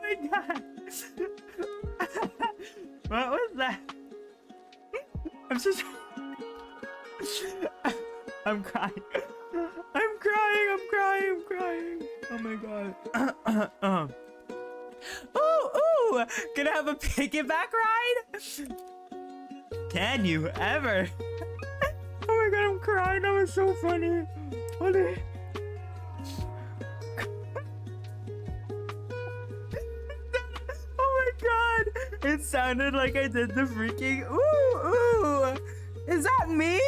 my god! What was that? I'm just... I'm crying. I'm crying. Oh my god. Ooh! Gonna have a piggyback ride? Can you ever? Oh my god, I'm crying. That was so funny. Oh my god! It sounded like I did the freaking ooh! Is that me?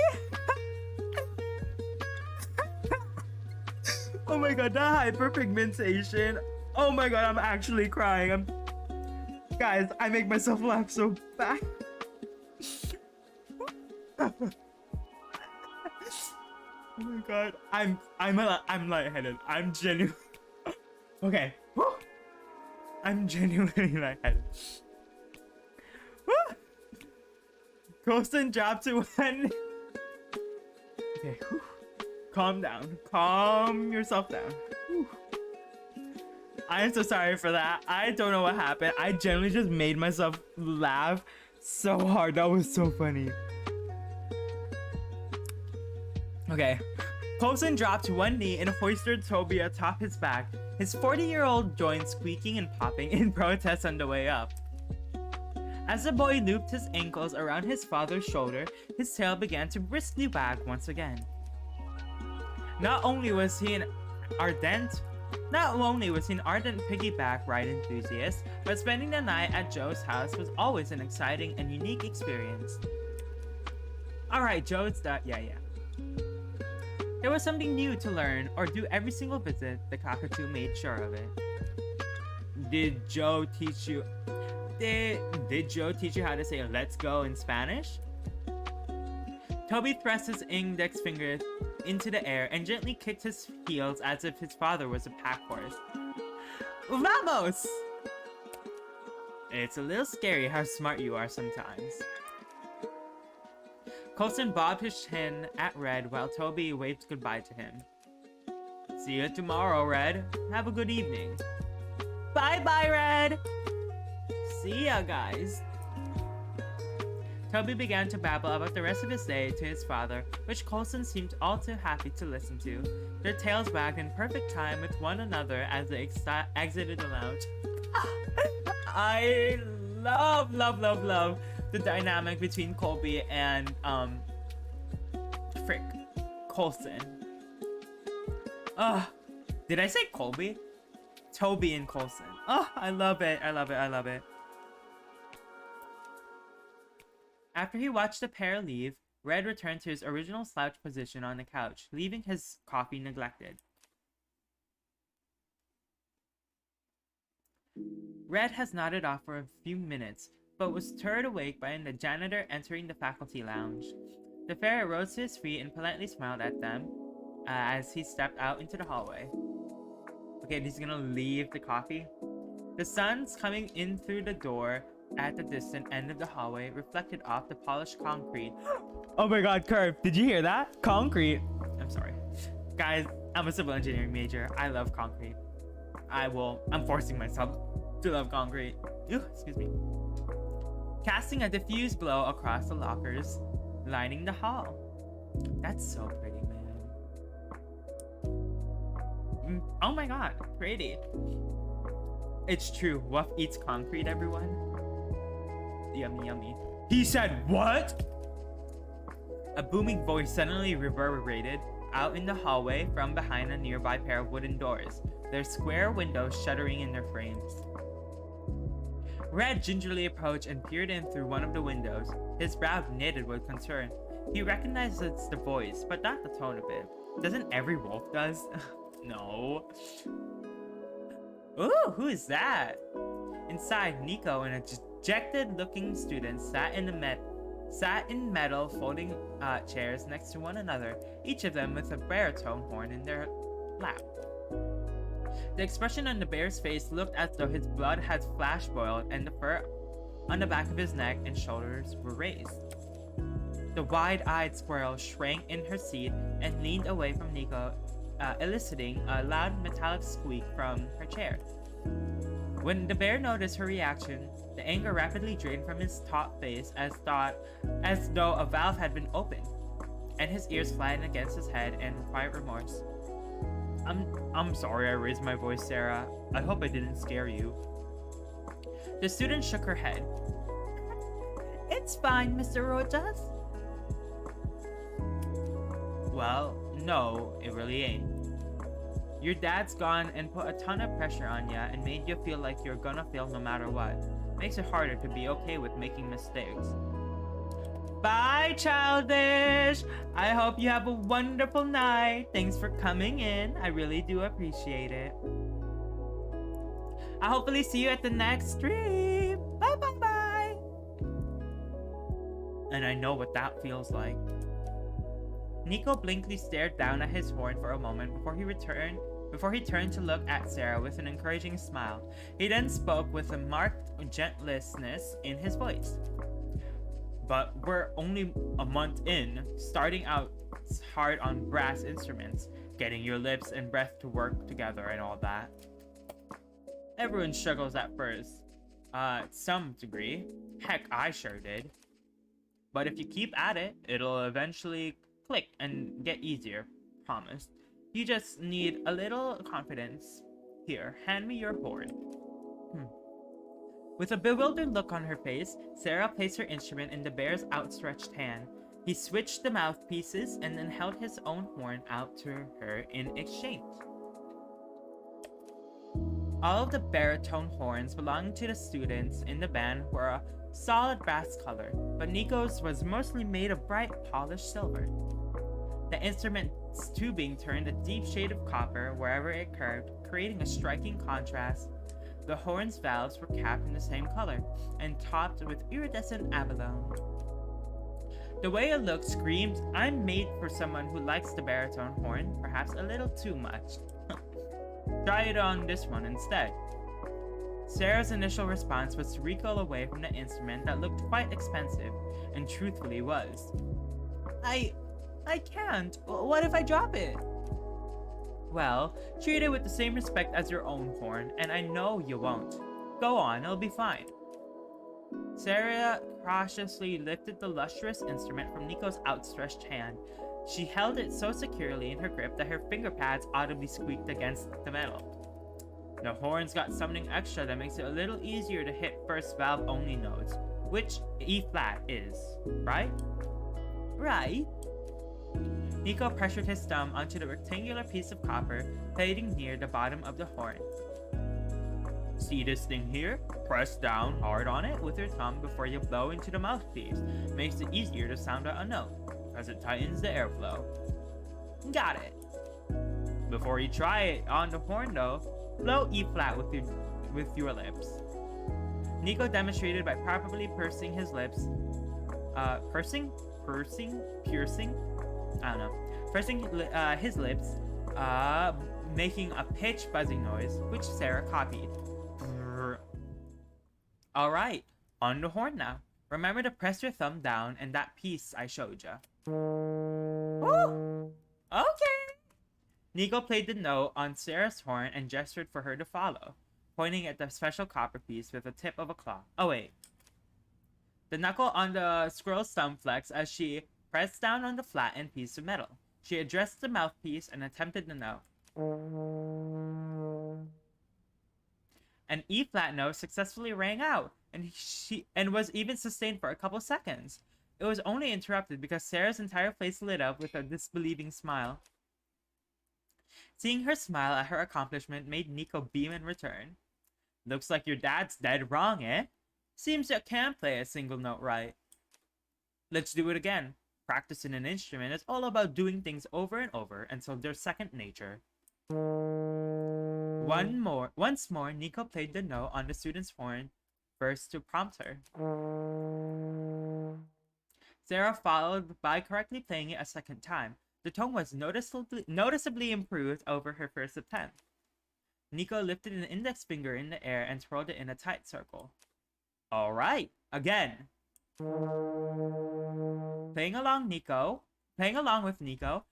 Oh my god, the hyperpigmentation. Oh my god, I'm actually crying. Guys, I make myself laugh so bad. Oh my god, I'm lightheaded. I'm genuinely okay. I'm genuinely lightheaded. Colson dropped to one. Okay, calm down. Calm yourself down. I am so sorry for that. I don't know what happened. I genuinely just made myself laugh so hard. That was so funny. Okay. Colson dropped to one knee and hoisted Toby atop his back, his 40-year-old joint squeaking and popping in protest on the way up. As the boy looped his ankles around his father's shoulder, his tail began to briskly wag once again. Not only was he an ardent piggyback ride enthusiast, but spending the night at Joe's house was always an exciting and unique experience. Alright, Joe, it's done. Yeah. There was something new to learn or do every single visit. The cockatoo made sure of it. Did Joe teach you how to say let's go in Spanish? Toby thrust his index finger into the air and gently kicked his heels as if his father was a pack horse. Vamos! It's a little scary how smart you are sometimes. Colson bobbed his chin at Red while Toby waved goodbye to him. See you tomorrow, Red. Have a good evening. Bye-bye, Red! See ya, guys. Toby began to babble about the rest of his day to his father, which Colson seemed all too happy to listen to. Their tails wagged in perfect time with one another as they exited the lounge. I love the dynamic between Colby and Colson. Did I say Colby? Toby and Colson. I love it. After he watched the pair leave, Red returned to his original slouch position on the couch, leaving his coffee neglected. Red has nodded off for a few minutes, but was stirred awake by the janitor entering the faculty lounge. The ferret rose to his feet and politely smiled at them as he stepped out into the hallway. Okay, he's gonna leave the coffee. The sun's coming in through the door at the distant end of the hallway reflected off the polished concrete. Oh my god, Curve, did you hear that? Concrete. I'm sorry. Guys, I'm a civil engineering major. I love concrete. I'm forcing myself to love concrete. Ew, excuse me. Casting a diffused glow across the lockers, lining the hall. That's so pretty, man. Oh my god, pretty. It's true, Wuff eats concrete, everyone. Yummy. He said what? A booming voice suddenly reverberated out in the hallway from behind a nearby pair of wooden doors, their square windows shuddering in their frames. Red gingerly approached and peered in through one of the windows, his brow knitted with concern. He recognizes the voice, but not the tone of it. Doesn't every wolf does? No. Ooh, who is that? Inside, Nico and a dejected-looking student sat in metal folding chairs next to one another, each of them with a baritone horn in their lap. The expression on the bear's face looked as though his blood had flash boiled and the fur on the back of his neck and shoulders were raised. The wide-eyed squirrel shrank in her seat and leaned away from Nico, eliciting a loud metallic squeak from her chair. When the bear noticed her reaction, the anger rapidly drained from his taut face as though a valve had been opened, and his ears flattened against his head in quiet remorse. I'm sorry I raised my voice, Sarah. I hope I didn't scare you. The student shook her head. It's fine, Mr. Rojas. Well, no, it really ain't. Your dad's gone and put a ton of pressure on ya and made you feel like you're gonna fail no matter what. Makes it harder to be okay with making mistakes. Bye, childish! I hope you have a wonderful night. Thanks for coming in. I really do appreciate it. I'll hopefully see you at the next stream. Bye bye bye! And I know what that feels like. Nico blankly stared down at his horn for a moment before he turned to look at Sarah with an encouraging smile. He then spoke with a marked gentleness in his voice. But we're only a month in, starting out hard on brass instruments, getting your lips and breath to work together and all that. Everyone struggles at first, to some degree. Heck, I sure did. But if you keep at it, it'll eventually click and get easier, promise. You just need a little confidence. Here, hand me your horn. With a bewildered look on her face, Sarah placed her instrument in the bear's outstretched hand. He switched the mouthpieces and then held his own horn out to her in exchange. All of the baritone horns belonging to the students in the band were a solid brass color, but Nico's was mostly made of bright polished silver. The instrument's tubing turned a deep shade of copper wherever it curved, creating a striking contrast. The horn's valves were capped in the same color, and topped with iridescent abalone. The way it looked screamed, I'm made for someone who likes the baritone horn, perhaps a little too much. Try it on this one instead. Sarah's initial response was to recoil away from the instrument that looked quite expensive, and truthfully was. I can't. What if I drop it? Well, treat it with the same respect as your own horn, and I know you won't. Go on, it'll be fine. Sarah cautiously lifted the lustrous instrument from Nico's outstretched hand. She held it so securely in her grip that her finger pads audibly squeaked against the metal. The horn's got something extra that makes it a little easier to hit first valve only notes, which E flat is, right? Right. Nico pressured his thumb onto the rectangular piece of copper plating near the bottom of the horn. See this thing here? Press down hard on it with your thumb before you blow into the mouthpiece. Makes it easier to sound out a note, as it tightens the airflow. Got it. Before you try it on the horn though, blow E flat with your lips. Nico demonstrated by properly pursing his lips. Piercing? I don't know. Pursing his lips, making a pitch buzzing noise, which Sarah copied. Alright, on the horn now. Remember to press your thumb down and that piece I showed ya. Ooh, okay. Nico played the note on Sarah's horn and gestured for her to follow, pointing at the special copper piece with the tip of a claw. Oh wait. The knuckle on the squirrel's thumb flexed as she pressed down on the flattened piece of metal. She addressed the mouthpiece and attempted the note. An E-flat note successfully rang out, and was even sustained for a couple seconds. It was only interrupted because Sarah's entire face lit up with a disbelieving smile. Seeing her smile at her accomplishment made Nico beam in return. Looks like your dad's dead wrong, eh? Seems you can't play a single note right. Let's do it again. Practicing an instrument is all about doing things over and over until they're second nature. Once more, Nico played the note on the student's horn, first to prompt her. Sarah followed by correctly playing it a second time. The tone was noticeably improved over her first attempt. Nico lifted an index finger in the air and twirled it in a tight circle. Alright, again. Playing along with Nico,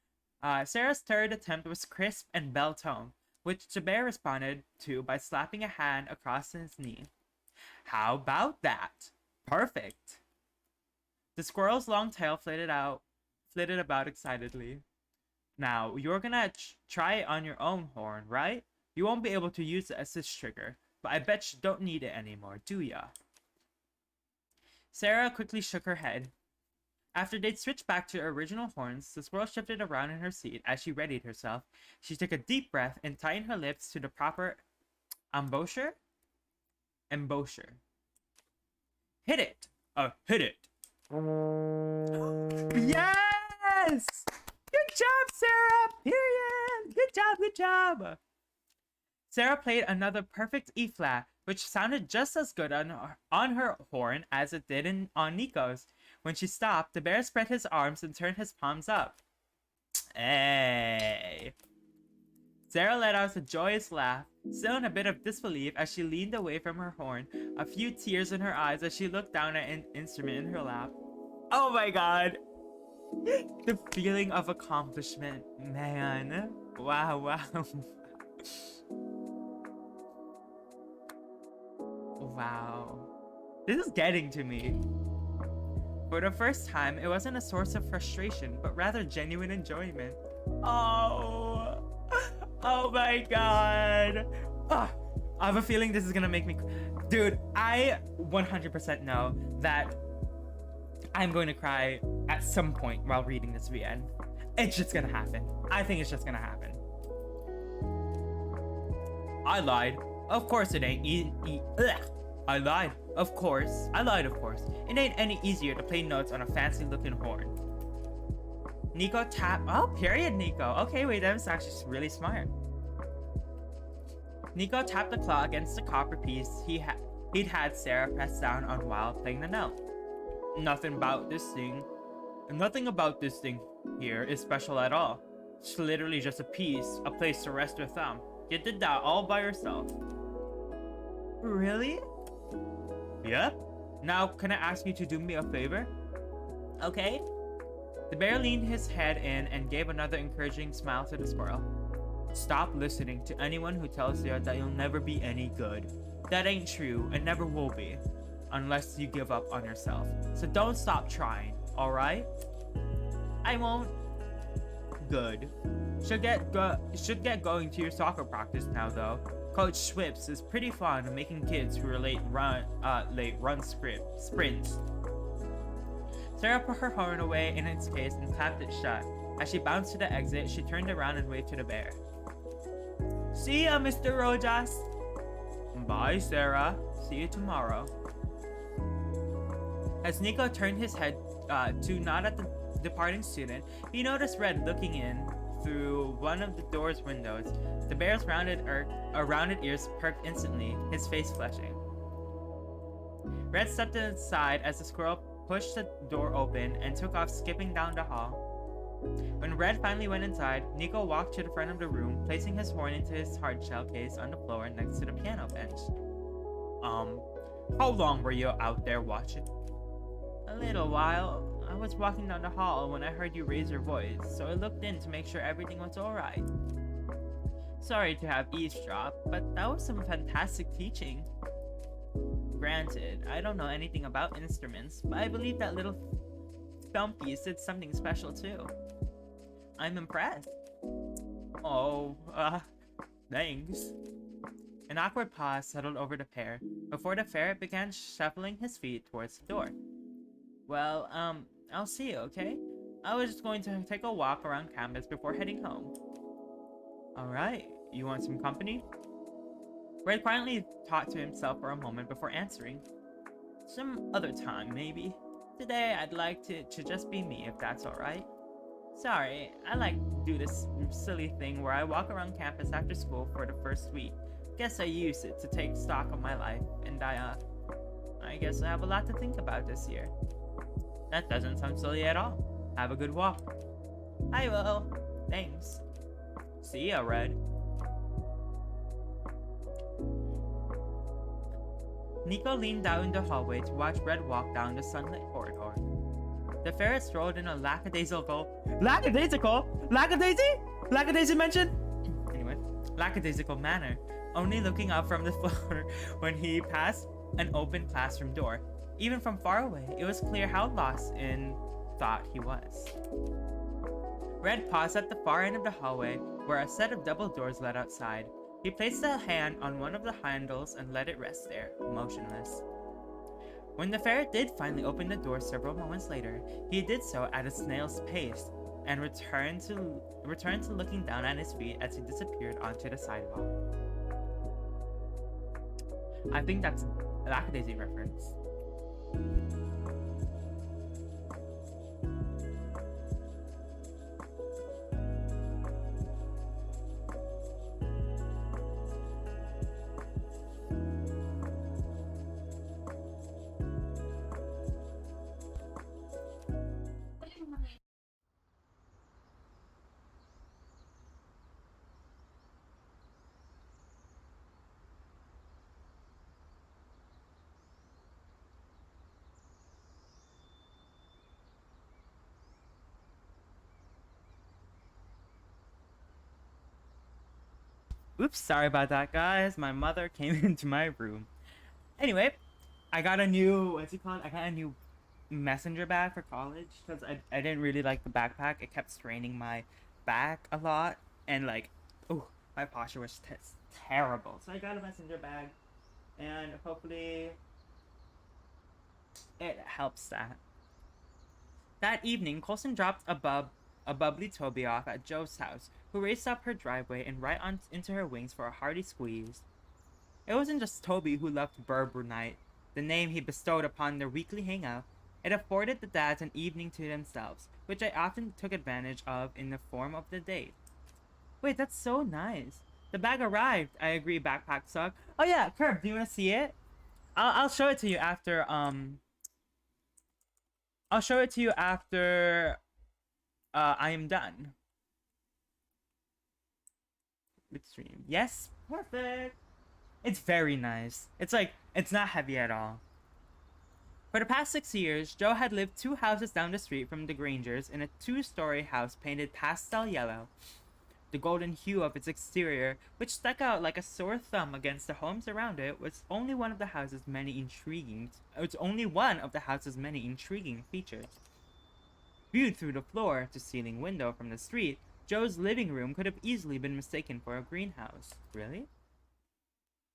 Sarah's third attempt was crisp and bell-toned, which the bear responded to by slapping a hand across his knee. How about that? Perfect. The squirrel's long tail flitted about excitedly. Now, you're gonna try it on your own horn, right? You won't be able to use the assist trigger, but I bet you don't need it anymore, do ya? Sarah quickly shook her head. After they'd switched back to her original horns, the squirrel shifted around in her seat as she readied herself. She took a deep breath and tightened her lips to the proper embouchure. Hit it! Hit it! Yes! Good job, Sarah! Period! Good job! Sarah played another perfect E-flat, which sounded just as good on her horn as it did on Nico's. When she stopped, the bear spread his arms and turned his palms up. Hey! Sarah let out a joyous laugh, still in a bit of disbelief as she leaned away from her horn, a few tears in her eyes as she looked down at an instrument in her lap. Oh my god! The feeling of accomplishment, man. Wow. Wow. This is getting to me. For the first time, it wasn't a source of frustration, but rather genuine enjoyment. Oh my god. I have a feeling this is gonna make me... Dude, I 100% know that I'm going to cry at some point while reading this VN. It's just gonna happen. I think it's just gonna happen. I lied. Of course it ain't I lied, of course. It ain't any easier to play notes on a fancy-looking horn. Nico tapped... Oh, period, Nico. Okay, wait, that was actually really smart. Nico tapped the claw against the copper piece he'd had Sarah press down on while playing the note. Nothing about this thing here is special at all. It's literally just a piece, a place to rest your thumb. You did that all by yourself. Really? Yep. Now, can I ask you to do me a favor? Okay. The bear leaned his head in and gave another encouraging smile to the squirrel. Stop listening to anyone who tells you that you'll never be any good. That ain't true and never will be, unless you give up on yourself. So don't stop trying, alright? I won't. Good. Should get going to your soccer practice now, though. Coach Schwips is pretty fond of making kids who are late run sprints. Sarah put her horn away in its case and clapped it shut. As she bounced to the exit, she turned around and waved to the bear. See ya, Mr. Rojas. Bye, Sarah. See you tomorrow. As Nico turned his head to nod at the departing student, he noticed Red looking in through one of the door's windows. The bear's rounded ears perked instantly, his face flushing. Red stepped inside as the squirrel pushed the door open and took off skipping down the hall. When Red finally went inside, Nico walked to the front of the room, placing his horn into his hardshell case on the floor next to the piano bench. How long were you out there watching? A little while. I was walking down the hall when I heard you raise your voice, so I looked in to make sure everything was alright. Sorry to have eavesdropped, but that was some fantastic teaching. Granted, I don't know anything about instruments, but I believe that little Thumpy did something special too. I'm impressed. Oh, thanks. An awkward pause settled over the pair, before the ferret began shuffling his feet towards the door. Well, I'll see you, okay? I was just going to take a walk around campus before heading home. Alright, you want some company? Red quietly thought to himself for a moment before answering. Some other time, maybe. Today, I'd like to just be me, if that's alright. Sorry, I like to do this silly thing where I walk around campus after school for the first week. Guess I use it to take stock of my life, and I guess I have a lot to think about this year. That doesn't sound silly at all. Have a good walk. I will. Thanks. See ya, Red. Nico leaned out in the hallway to watch Red walk down the sunlit corridor. The ferret strolled in a lackadaisical manner, only looking up from the floor when he passed an open classroom door. Even from far away, it was clear how lost in thought he was. Red paused at the far end of the hallway, where a set of double doors led outside. He placed a hand on one of the handles and let it rest there, motionless. When the ferret did finally open the door several moments later, he did so at a snail's pace and returned to looking down at his feet as he disappeared onto the sidewalk. I think that's a Lackadaisy reference. Oops, sorry about that, guys. My mother came into my room. Anyway, I got a new, what's it called? I got a new messenger bag for college because I didn't really like the backpack. It kept straining my back a lot and like, oh, my posture was terrible. So I got a messenger bag and hopefully it helps that. That evening, Coulson dropped a bubbly Toby off at Joe's house, who raced up her driveway and right into her wings for a hearty squeeze. It wasn't just Toby who loved Berber Night, the name he bestowed upon their weekly hangout. It afforded the dads an evening to themselves, which I often took advantage of in the form of the date. Wait, that's so nice. The bag arrived. I agree, backpack suck. Oh yeah, Curb, do you want to see it? I'll show it to you after, I'll show it to you after I am done with stream. Yes, perfect. It's very nice. It's like, it's not heavy at all. For the past 6 years, Joe had lived 2 houses down the street from the Grangers in a 2-story house painted pastel yellow. The golden hue of its exterior, which stuck out like a sore thumb against the homes around it, was only one of the house's many intriguing features. Viewed through the floor-to-ceiling window from the street, Joe's living room could have easily been mistaken for a greenhouse. Really?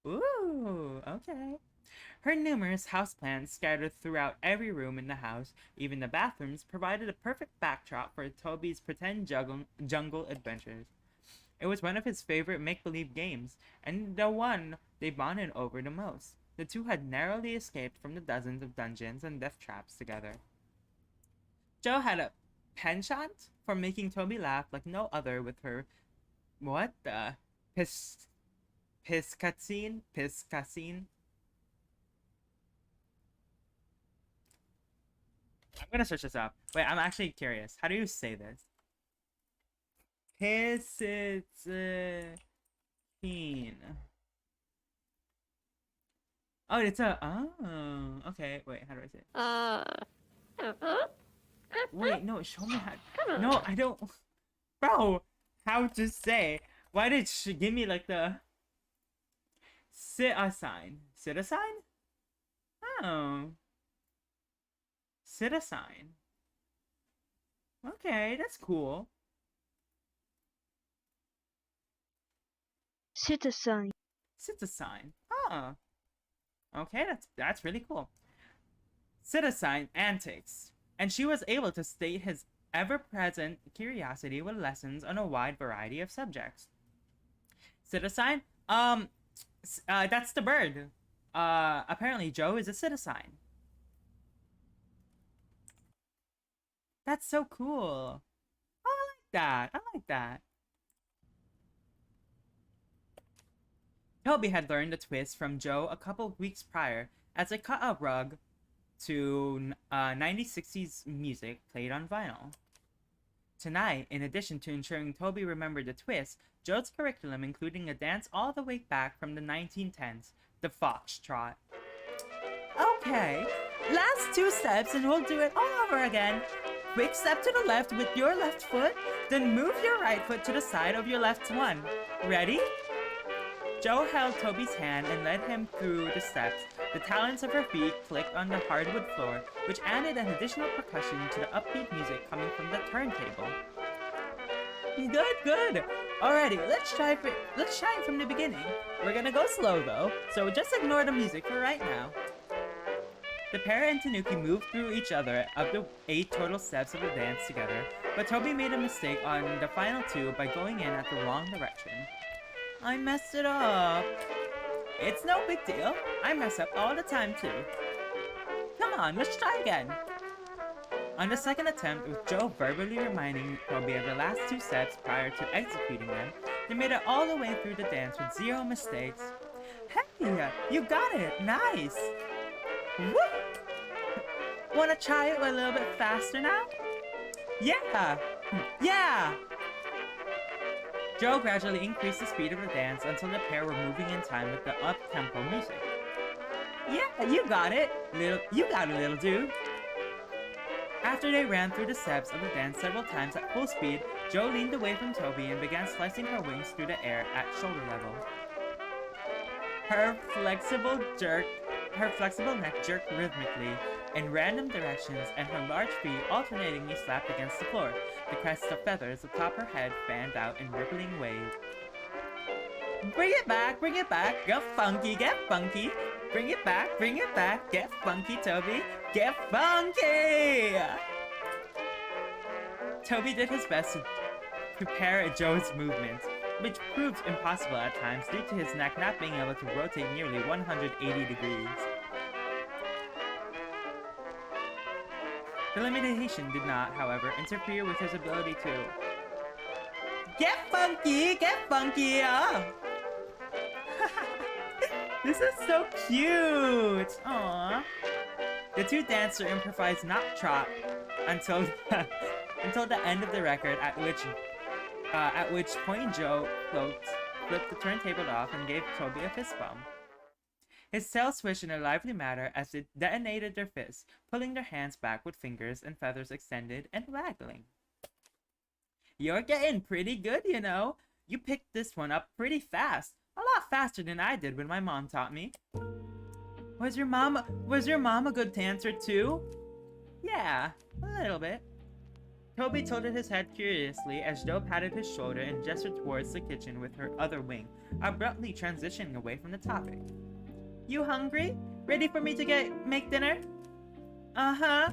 Ooh, okay. Her numerous houseplants scattered throughout every room in the house, even the bathrooms, provided a perfect backdrop for Toby's pretend jungle adventures. It was one of his favorite make-believe games, and the one they bonded over the most. The two had narrowly escaped from the dozens of dungeons and death traps together. Joe had a penchant for making Toby laugh like no other with her... What the... Piscatine? I'm gonna search this up. Wait, I'm actually curious. How do you say this? Piscatine. Oh, it's a... Oh, okay. Wait, how do I say it? Wait, no, show me how... No, I don't... Bro, how to say? Why did she give me, like, the... Citizen? Oh. Citizen. Okay, that's cool. Citizen. Oh. Okay, that's really cool. Citizen antics. and she was able to state his ever-present curiosity with lessons on a wide variety of subjects. Citizen? That's the bird. Apparently Joe is a citizen. That's so cool. Oh, I like that. I like that. Toby had learned the twist from Joe a couple weeks prior as they cut a rug to 1960s music played on vinyl. Tonight, in addition to ensuring Toby remembered the twist, Joe's curriculum including a dance all the way back from the 1910s, the foxtrot. Okay, last 2 steps and we'll do it all over again. Quick step to the left with your left foot, then move your right foot to the side of your left one. Ready? Joe held Toby's hand and led him through the steps. The talons of her feet clicked on the hardwood floor, which added an additional percussion to the upbeat music coming from the turntable. Good, good. Alrighty, let's try it from the beginning. We're gonna go slow though, so just ignore the music for right now. The pair and Tanuki moved through each other of the 8 total steps of the dance together, but Toby made a mistake on the final 2 by going in at the wrong direction. I messed it up. It's no big deal. I mess up all the time too. Come on, let's try again. On the second attempt, with Joe verbally reminding Toby of the last 2 steps prior to executing them, they made it all the way through the dance with 0 mistakes. Hey, you got it. Nice. Woo! Wanna try it a little bit faster now? Yeah! Yeah! Joe gradually increased the speed of the dance until the pair were moving in time with the up-tempo music. Yeah, you got it! You got it, little dude! After they ran through the steps of the dance several times at full speed, Joe leaned away from Toby and began slicing her wings through the air at shoulder level. Her flexible neck jerked rhythmically in random directions, and her large feet alternatingly slapped against the floor. The crest of feathers atop her head fanned out in rippling waves. Bring it back, get funky, get funky. Bring it back, get funky, Toby, get funky! Toby did his best to prepare Joe's movements, which proved impossible at times due to his neck not being able to rotate nearly 180 degrees. The limitation did not, however, interfere with his ability to get funky, oh! This is so cute! Aww. The 2 dancers improvised not trot until the end of the record, at which point Joe flipped the turntable off and gave Toby a fist bump. His tail swished in a lively manner as they detonated their fists, pulling their hands back with fingers and feathers extended and waggling. You're getting pretty good, you know. You picked this one up pretty fast. A lot faster than I did when my mom taught me. Was your mom a good dancer too? Yeah, a little bit. Toby tilted his head curiously as Joe patted his shoulder and gestured towards the kitchen with her other wing, abruptly transitioning away from the topic. You hungry? Ready for me to make dinner? Uh-huh.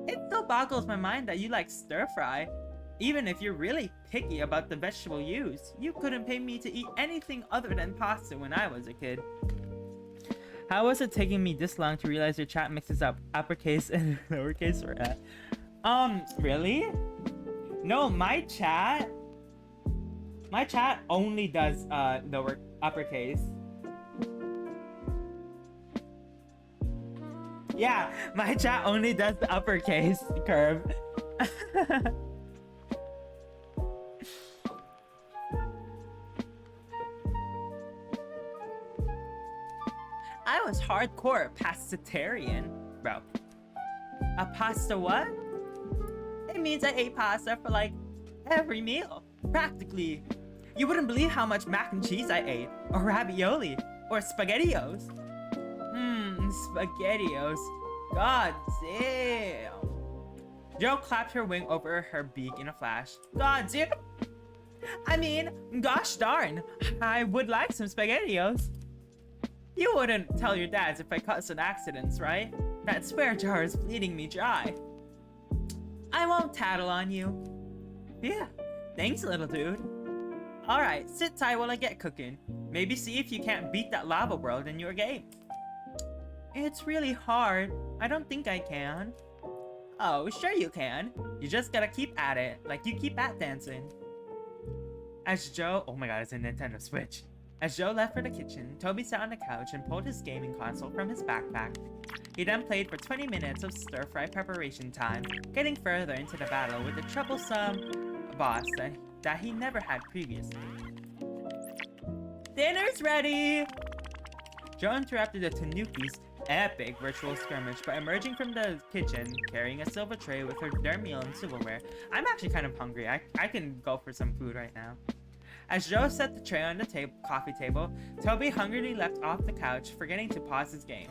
It still boggles my mind that you like stir-fry. Even if you're really picky about the vegetable use, you couldn't pay me to eat anything other than pasta when I was a kid. How was it taking me this long to realize your chat mixes up uppercase and lowercase for at? Really? No, my chat only does uppercase. Yeah, my chat only does the uppercase curve. I was hardcore pastitarian, bro. A pasta what? It means I ate pasta for like every meal, practically. You wouldn't believe how much mac and cheese I ate, or ravioli, or SpaghettiOs. SpaghettiOs. God damn. Joe clapped her wing over her beak in a flash. God damn. I mean, gosh darn, I would like some SpaghettiOs. You wouldn't tell your dads if I caused an accident, right? That spare jar is bleeding me dry. I won't tattle on you. Yeah, thanks, little dude. Alright, sit tight while I get cooking. Maybe see if you can't beat that lava world in your game. It's really hard. I don't think I can. Oh, sure you can. You just gotta keep at it, like you keep at dancing. As Joe... Oh my god, it's a Nintendo Switch. As Joe left for the kitchen, Toby sat on the couch and pulled his gaming console from his backpack. He then played for 20 minutes of stir-fry preparation time, getting further into the battle with the troublesome boss that he never had previously. Dinner's ready! Joe interrupted the Tanuki's epic virtual skirmish by emerging from the kitchen, carrying a silver tray with her their meal and silverware. I'm actually kind of hungry. I can go for some food right now. As Joe set the tray on the coffee table, Toby hungrily leapt off the couch, forgetting to pause his game.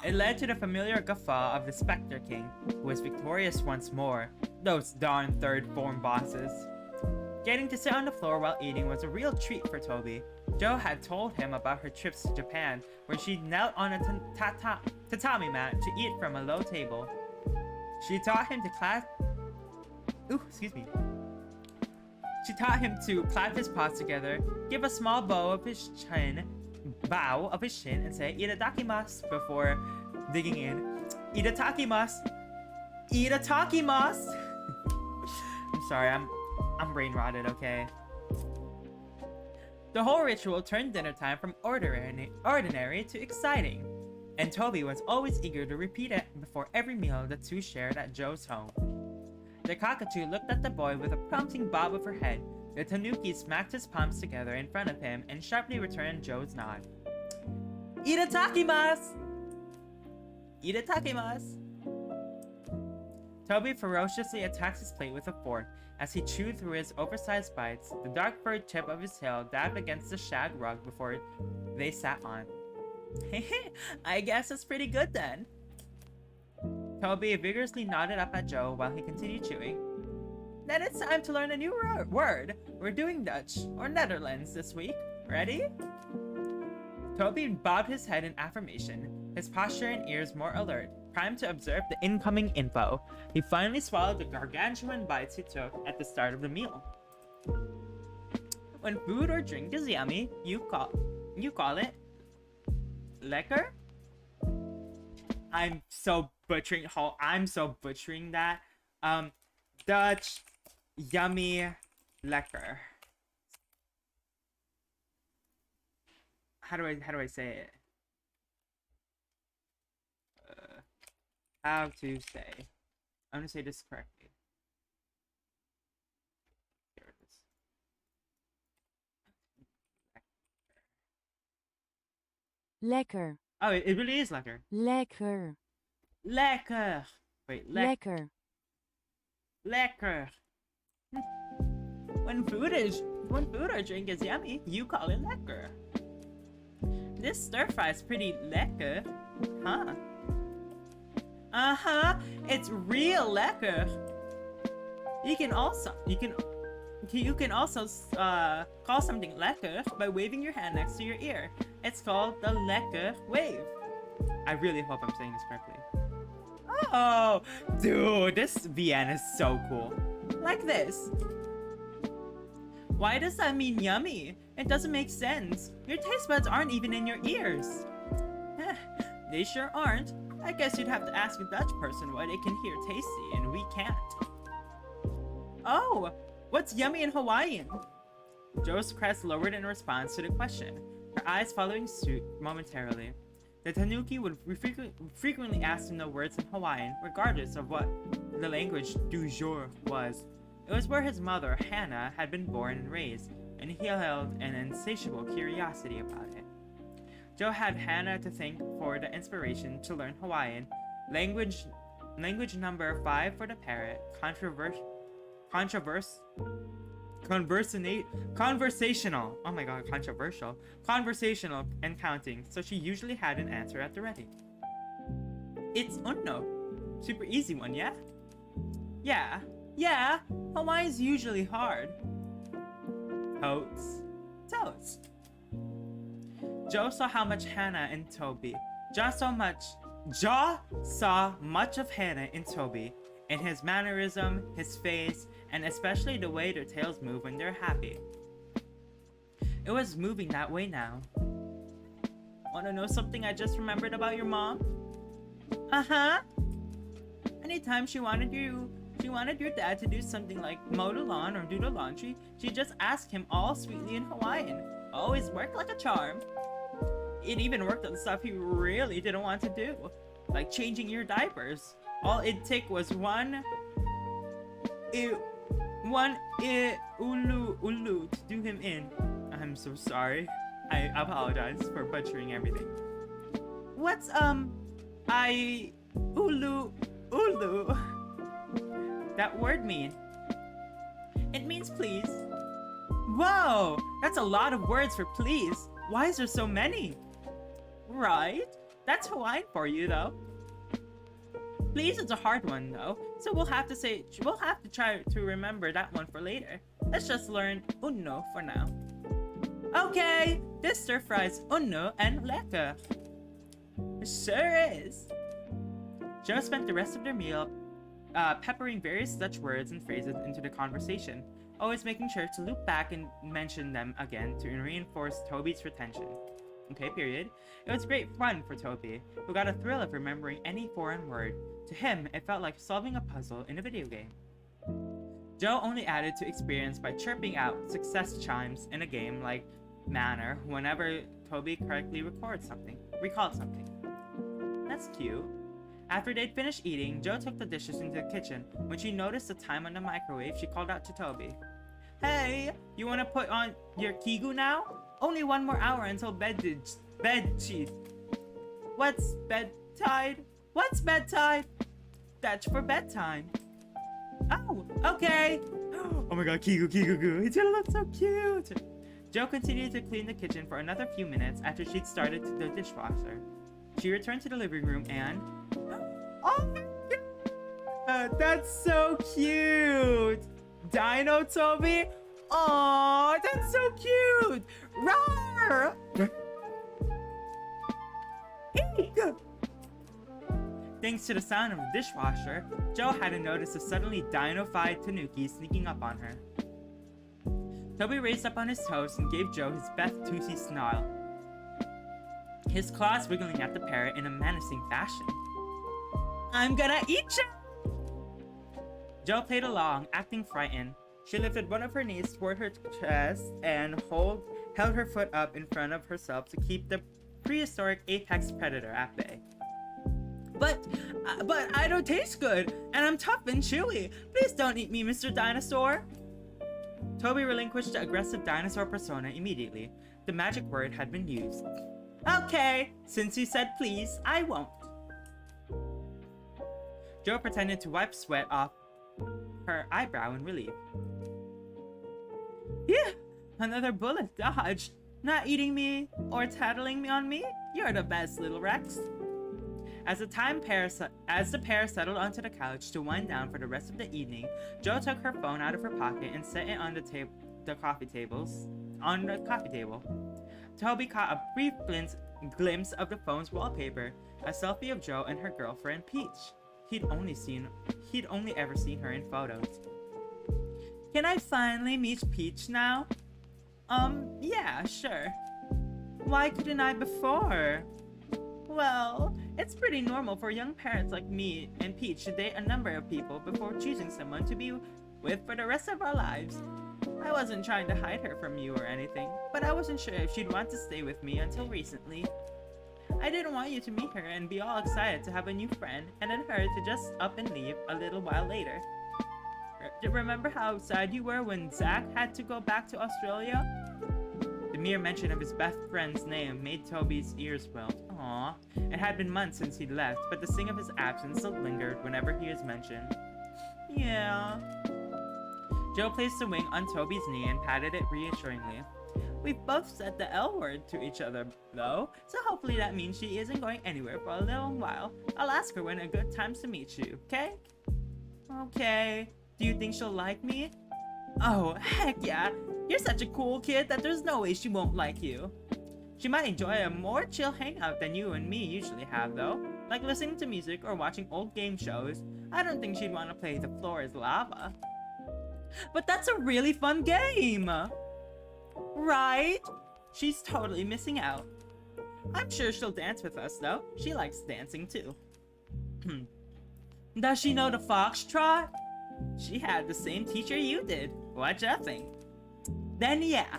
It led to the familiar guffaw of the Spectre King, who was victorious once more. Those darn third form bosses. Getting to sit on the floor while eating was a real treat for Toby. Joe had told him about her trips to Japan, where she knelt on a tatami mat to eat from a low table. She taught him to She taught him to clap his paws together, give a small bow of his chin, and say "Itadakimasu" before digging in. "Itadakimasu! Itadakimasu!" I'm sorry, I'm brain rotted, okay? The whole ritual turned dinner time from ordinary to exciting, and Toby was always eager to repeat it before every meal the two shared at Joe's home. The cockatoo looked at the boy with a prompting bob of her head. The tanuki smacked his palms together in front of him and sharply returned Joe's nod. "Itadakimasu! Itadakimasu!" Toby ferociously attacked his plate with a fork. As he chewed through his oversized bites, the dark furred tip of his tail dabbed against the shag rug before they sat on. "Hehe, I guess it's pretty good then." Toby vigorously nodded up at Joe while he continued chewing. "Then it's time to learn a new word. We're doing Dutch, or Netherlands this week. Ready?" Toby bobbed his head in affirmation, his posture and ears more alert, primed to observe the incoming info. He finally swallowed the gargantuan bites he took at the start of the meal. When food or drink is yummy, you call it lekker? I'm so butchering that. Dutch, yummy, lekker. How do I say it? How to say? I'm gonna say this correctly. Here it is. Lekker. Oh, it really is lekker. Lekker. Lekker. Wait, Lekker. Lekker. When food or drink is yummy, you call it lekker. This stir fry is pretty lekker, huh? Uh-huh, it's real lekker. You can also call something lekker by waving your hand next to your ear. It's called the lekker wave. I really hope I'm saying this correctly. Oh, dude, this VN is so cool. Like this. Why does that mean yummy? It doesn't make sense. Your taste buds aren't even in your ears. They sure aren't. I guess you'd have to ask a Dutch person why they can hear tasty and we can't. Oh, what's yummy in Hawaiian? Joe's crest lowered in response to the question, her eyes following suit momentarily. The tanuki would frequently ask to know words in Hawaiian, regardless of what the language du jour was. It was where his mother, Hannah, had been born and raised, and he held an insatiable curiosity about it. Joe had Hannah to thank for the inspiration to learn Hawaiian, language number 5 for the parrot, conversational, oh my god, controversial, conversational and counting, so she usually had an answer at the ready. It's uno. Super easy one, yeah? Yeah, Hawaii's usually hard. Totes. Joe saw how much Hannah and Toby. Joe saw much of Hannah in Toby in his mannerism, his face, and especially the way their tails move when they're happy. It was moving that way now. Wanna know something I just remembered about your mom? Uh-huh. Anytime she wanted your dad to do something like mow the lawn or do the laundry, she'd just ask him all sweetly in Hawaiian. Always worked like a charm. It even worked on stuff he really didn't want to do, like changing your diapers. All it took was one ulu to do him in. I'm so sorry. I apologize for butchering everything. What's ulu that word mean? It means please. Whoa, that's a lot of words for please. Why is there so many? Right? That's Hawaiian for you though. Please is a hard one though, so we'll have to try to remember that one for later. Let's just learn uno for now. Okay, this stir fries uno and leka. Sure is. Joe spent the rest of their meal peppering various Dutch words and phrases into the conversation, always making sure to loop back and mention them again to reinforce Toby's retention. Okay, period. It was great fun for Toby, who got a thrill of remembering any foreign word. To him, it felt like solving a puzzle in a video game. Joe only added to experience by chirping out success chimes in a game-like manner whenever Toby correctly recalled something. That's cute. After they'd finished eating, Joe took the dishes into the kitchen. When she noticed the time on the microwave, she called out to Toby. Hey, you wanna put on your kigu now? Only 1 more hour until bed sheet. What's bedtide? What's bedtide? That's for bedtime. Oh, okay. Oh my god, kigu. It's gonna look so cute. Joe continued to clean the kitchen for another few minutes after she'd started the dishwasher. She returned to the living room and... Oh my god! That's so cute! Dino Toby? Aww, that's so cute! Roar! Eek! Thanks to the sound of the dishwasher, Joe hadn't noticed a suddenly dino-fied Tanuki sneaking up on her. Toby raised up on his toes and gave Joe his Beth Tootsie snarl, his claws wiggling at the parrot in a menacing fashion. I'm gonna eat you! Joe played along, acting frightened. She lifted one of her knees toward her chest and held her foot up in front of herself to keep the prehistoric apex predator at bay. But I don't taste good, and I'm tough and chewy. Please don't eat me, Mr. Dinosaur. Toby relinquished the aggressive dinosaur persona immediately. The magic word had been used. Okay, since you said please, I won't. Joe pretended to wipe sweat off her eyebrow in relief. Yeah, another bullet dodged. Not eating me or tattling me on me? You're the best, little Rex. As the pair settled onto the couch to wind down for the rest of the evening, Joe took her phone out of her pocket and set it on the coffee table. Toby caught a brief glimpse of the phone's wallpaper, a selfie of Joe and her girlfriend Peach. He'd only ever seen her in photos. Can I finally meet Peach now? Yeah, sure. Why couldn't I before? Well, it's pretty normal for young parents like me and Peach to date a number of people before choosing someone to be with for the rest of our lives. I wasn't trying to hide her from you or anything, but I wasn't sure if she'd want to stay with me until recently. I didn't want you to meet her and be all excited to have a new friend, and then her to just up and leave a little while later. Remember how sad you were when Zach had to go back to Australia? The mere mention of his best friend's name made Toby's ears wilt. Aww. It had been months since he'd left, but the sting of his absence still lingered whenever he was mentioned. Yeah. Joe placed a wing on Toby's knee and patted it reassuringly. We've both said the L word to each other, though, so hopefully that means she isn't going anywhere for a little while. I'll ask her when a good time's to meet you, okay? Okay. Do you think she'll like me? Oh, heck yeah. You're such a cool kid that there's no way she won't like you. She might enjoy a more chill hangout than you and me usually have, though. like listening to music or watching old game shows. I don't think she'd want to play The Floor is Lava. But that's a really fun game! Right? She's totally missing out. I'm sure she'll dance with us, though. She likes dancing, too. Does she know the foxtrot? She had the same teacher you did. What you think? Then yeah.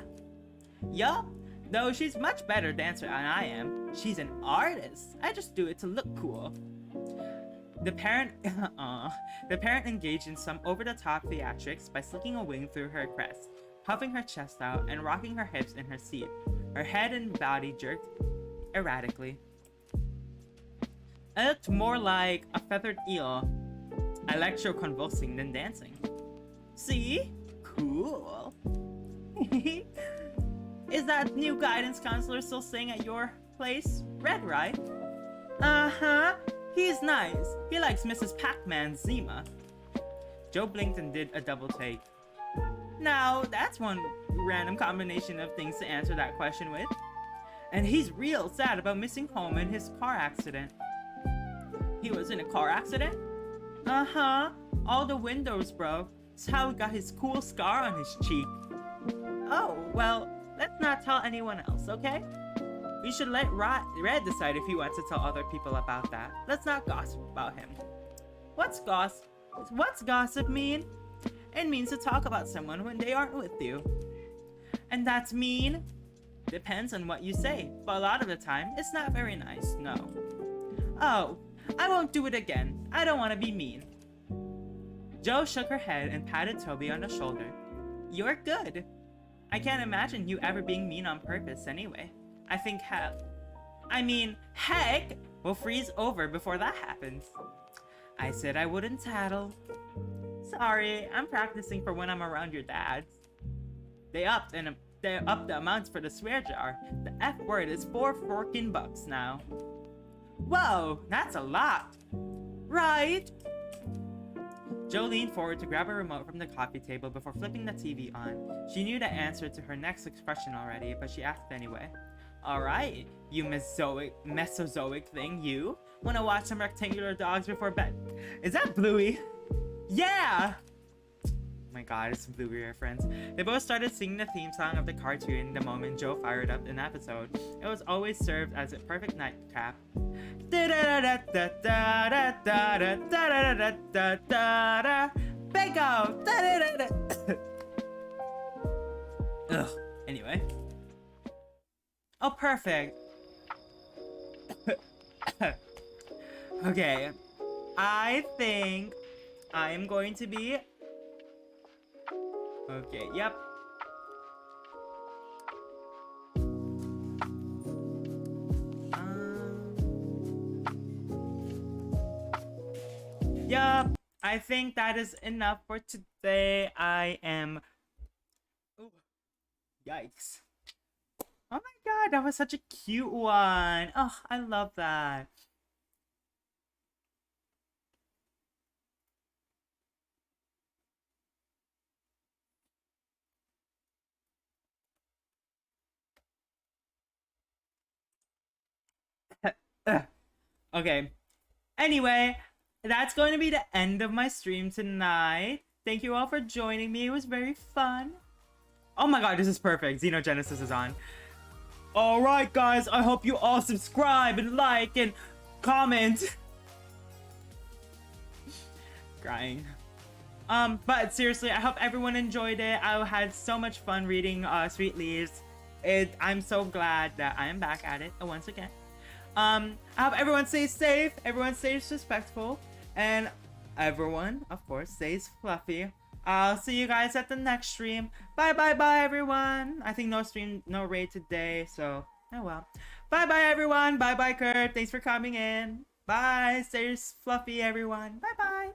Yup. Though she's much better dancer than I am. She's an artist. I just do it to look cool. The parent engaged in some over-the-top theatrics by slicking a wing through her crest, puffing her chest out, and rocking her hips in her seat. Her head and body jerked erratically. It looked more like a feathered eel, electro-convulsing than dancing. See? Cool. Is that new guidance counselor still staying at your place? Red, right? Uh-huh. He's nice. He likes Mrs. Pac-Man Zima. Joe blinked and did a double take. Now, that's one random combination of things to answer that question with. And he's real sad about missing home in his car accident. He was in a car accident? Uh-huh. All the windows broke. That's how he got his cool scar on his cheek. Oh, well, let's not tell anyone else, okay? We should let Red decide if he wants to tell other people about that. Let's not gossip about him. What's gossip mean? It means to talk about someone when they aren't with you. And that's mean? Depends on what you say, but a lot of the time, it's not very nice, no. Oh, I won't do it again. I don't want to be mean. Jo shook her head and patted Toby on the shoulder. You're good. I can't imagine you ever being mean on purpose anyway. I think heck, will freeze over before that happens. I said I wouldn't tattle. Sorry, I'm practicing for when I'm around your dads. They upped the amounts for the swear jar. The F word is $4 now. Whoa, that's a lot. Right? Jo leaned forward to grab a remote from the coffee table before flipping the TV on. She knew the answer to her next expression already, but she asked anyway. Alright, you Mesozoic thing, you? Wanna watch some rectangular dogs before bed? Is that Bluey? Yeah! Oh my god, it's a Bluey reference. They both started singing the theme song of the cartoon the moment Jo fired up an episode. It was always served as a perfect nightcap. Bingo! Ugh. Anyway. Oh, perfect. Okay. I think I'm going to be... Okay, yep. Yup, I think that is enough for today. I am... Ooh. Yikes. Oh my god, that was such a cute one. Oh, I love that. Okay. Anyway, that's going to be the end of my stream tonight. Thank you all for joining me. It was very fun. Oh my god, this is perfect. Xenogenesis is on. Alright guys, I hope you all subscribe and like and comment. Crying. But seriously, I hope everyone enjoyed it. I had so much fun reading Sweet Leaves. I'm so glad that I am back at it once again. I hope everyone stays safe, everyone stays respectful, and everyone, of course, stays fluffy. I'll see you guys at the next stream. Bye everyone. I think no raid today, so oh well. Bye everyone. Bye Kurt. Thanks for coming in. Bye. Stay fluffy everyone. Bye.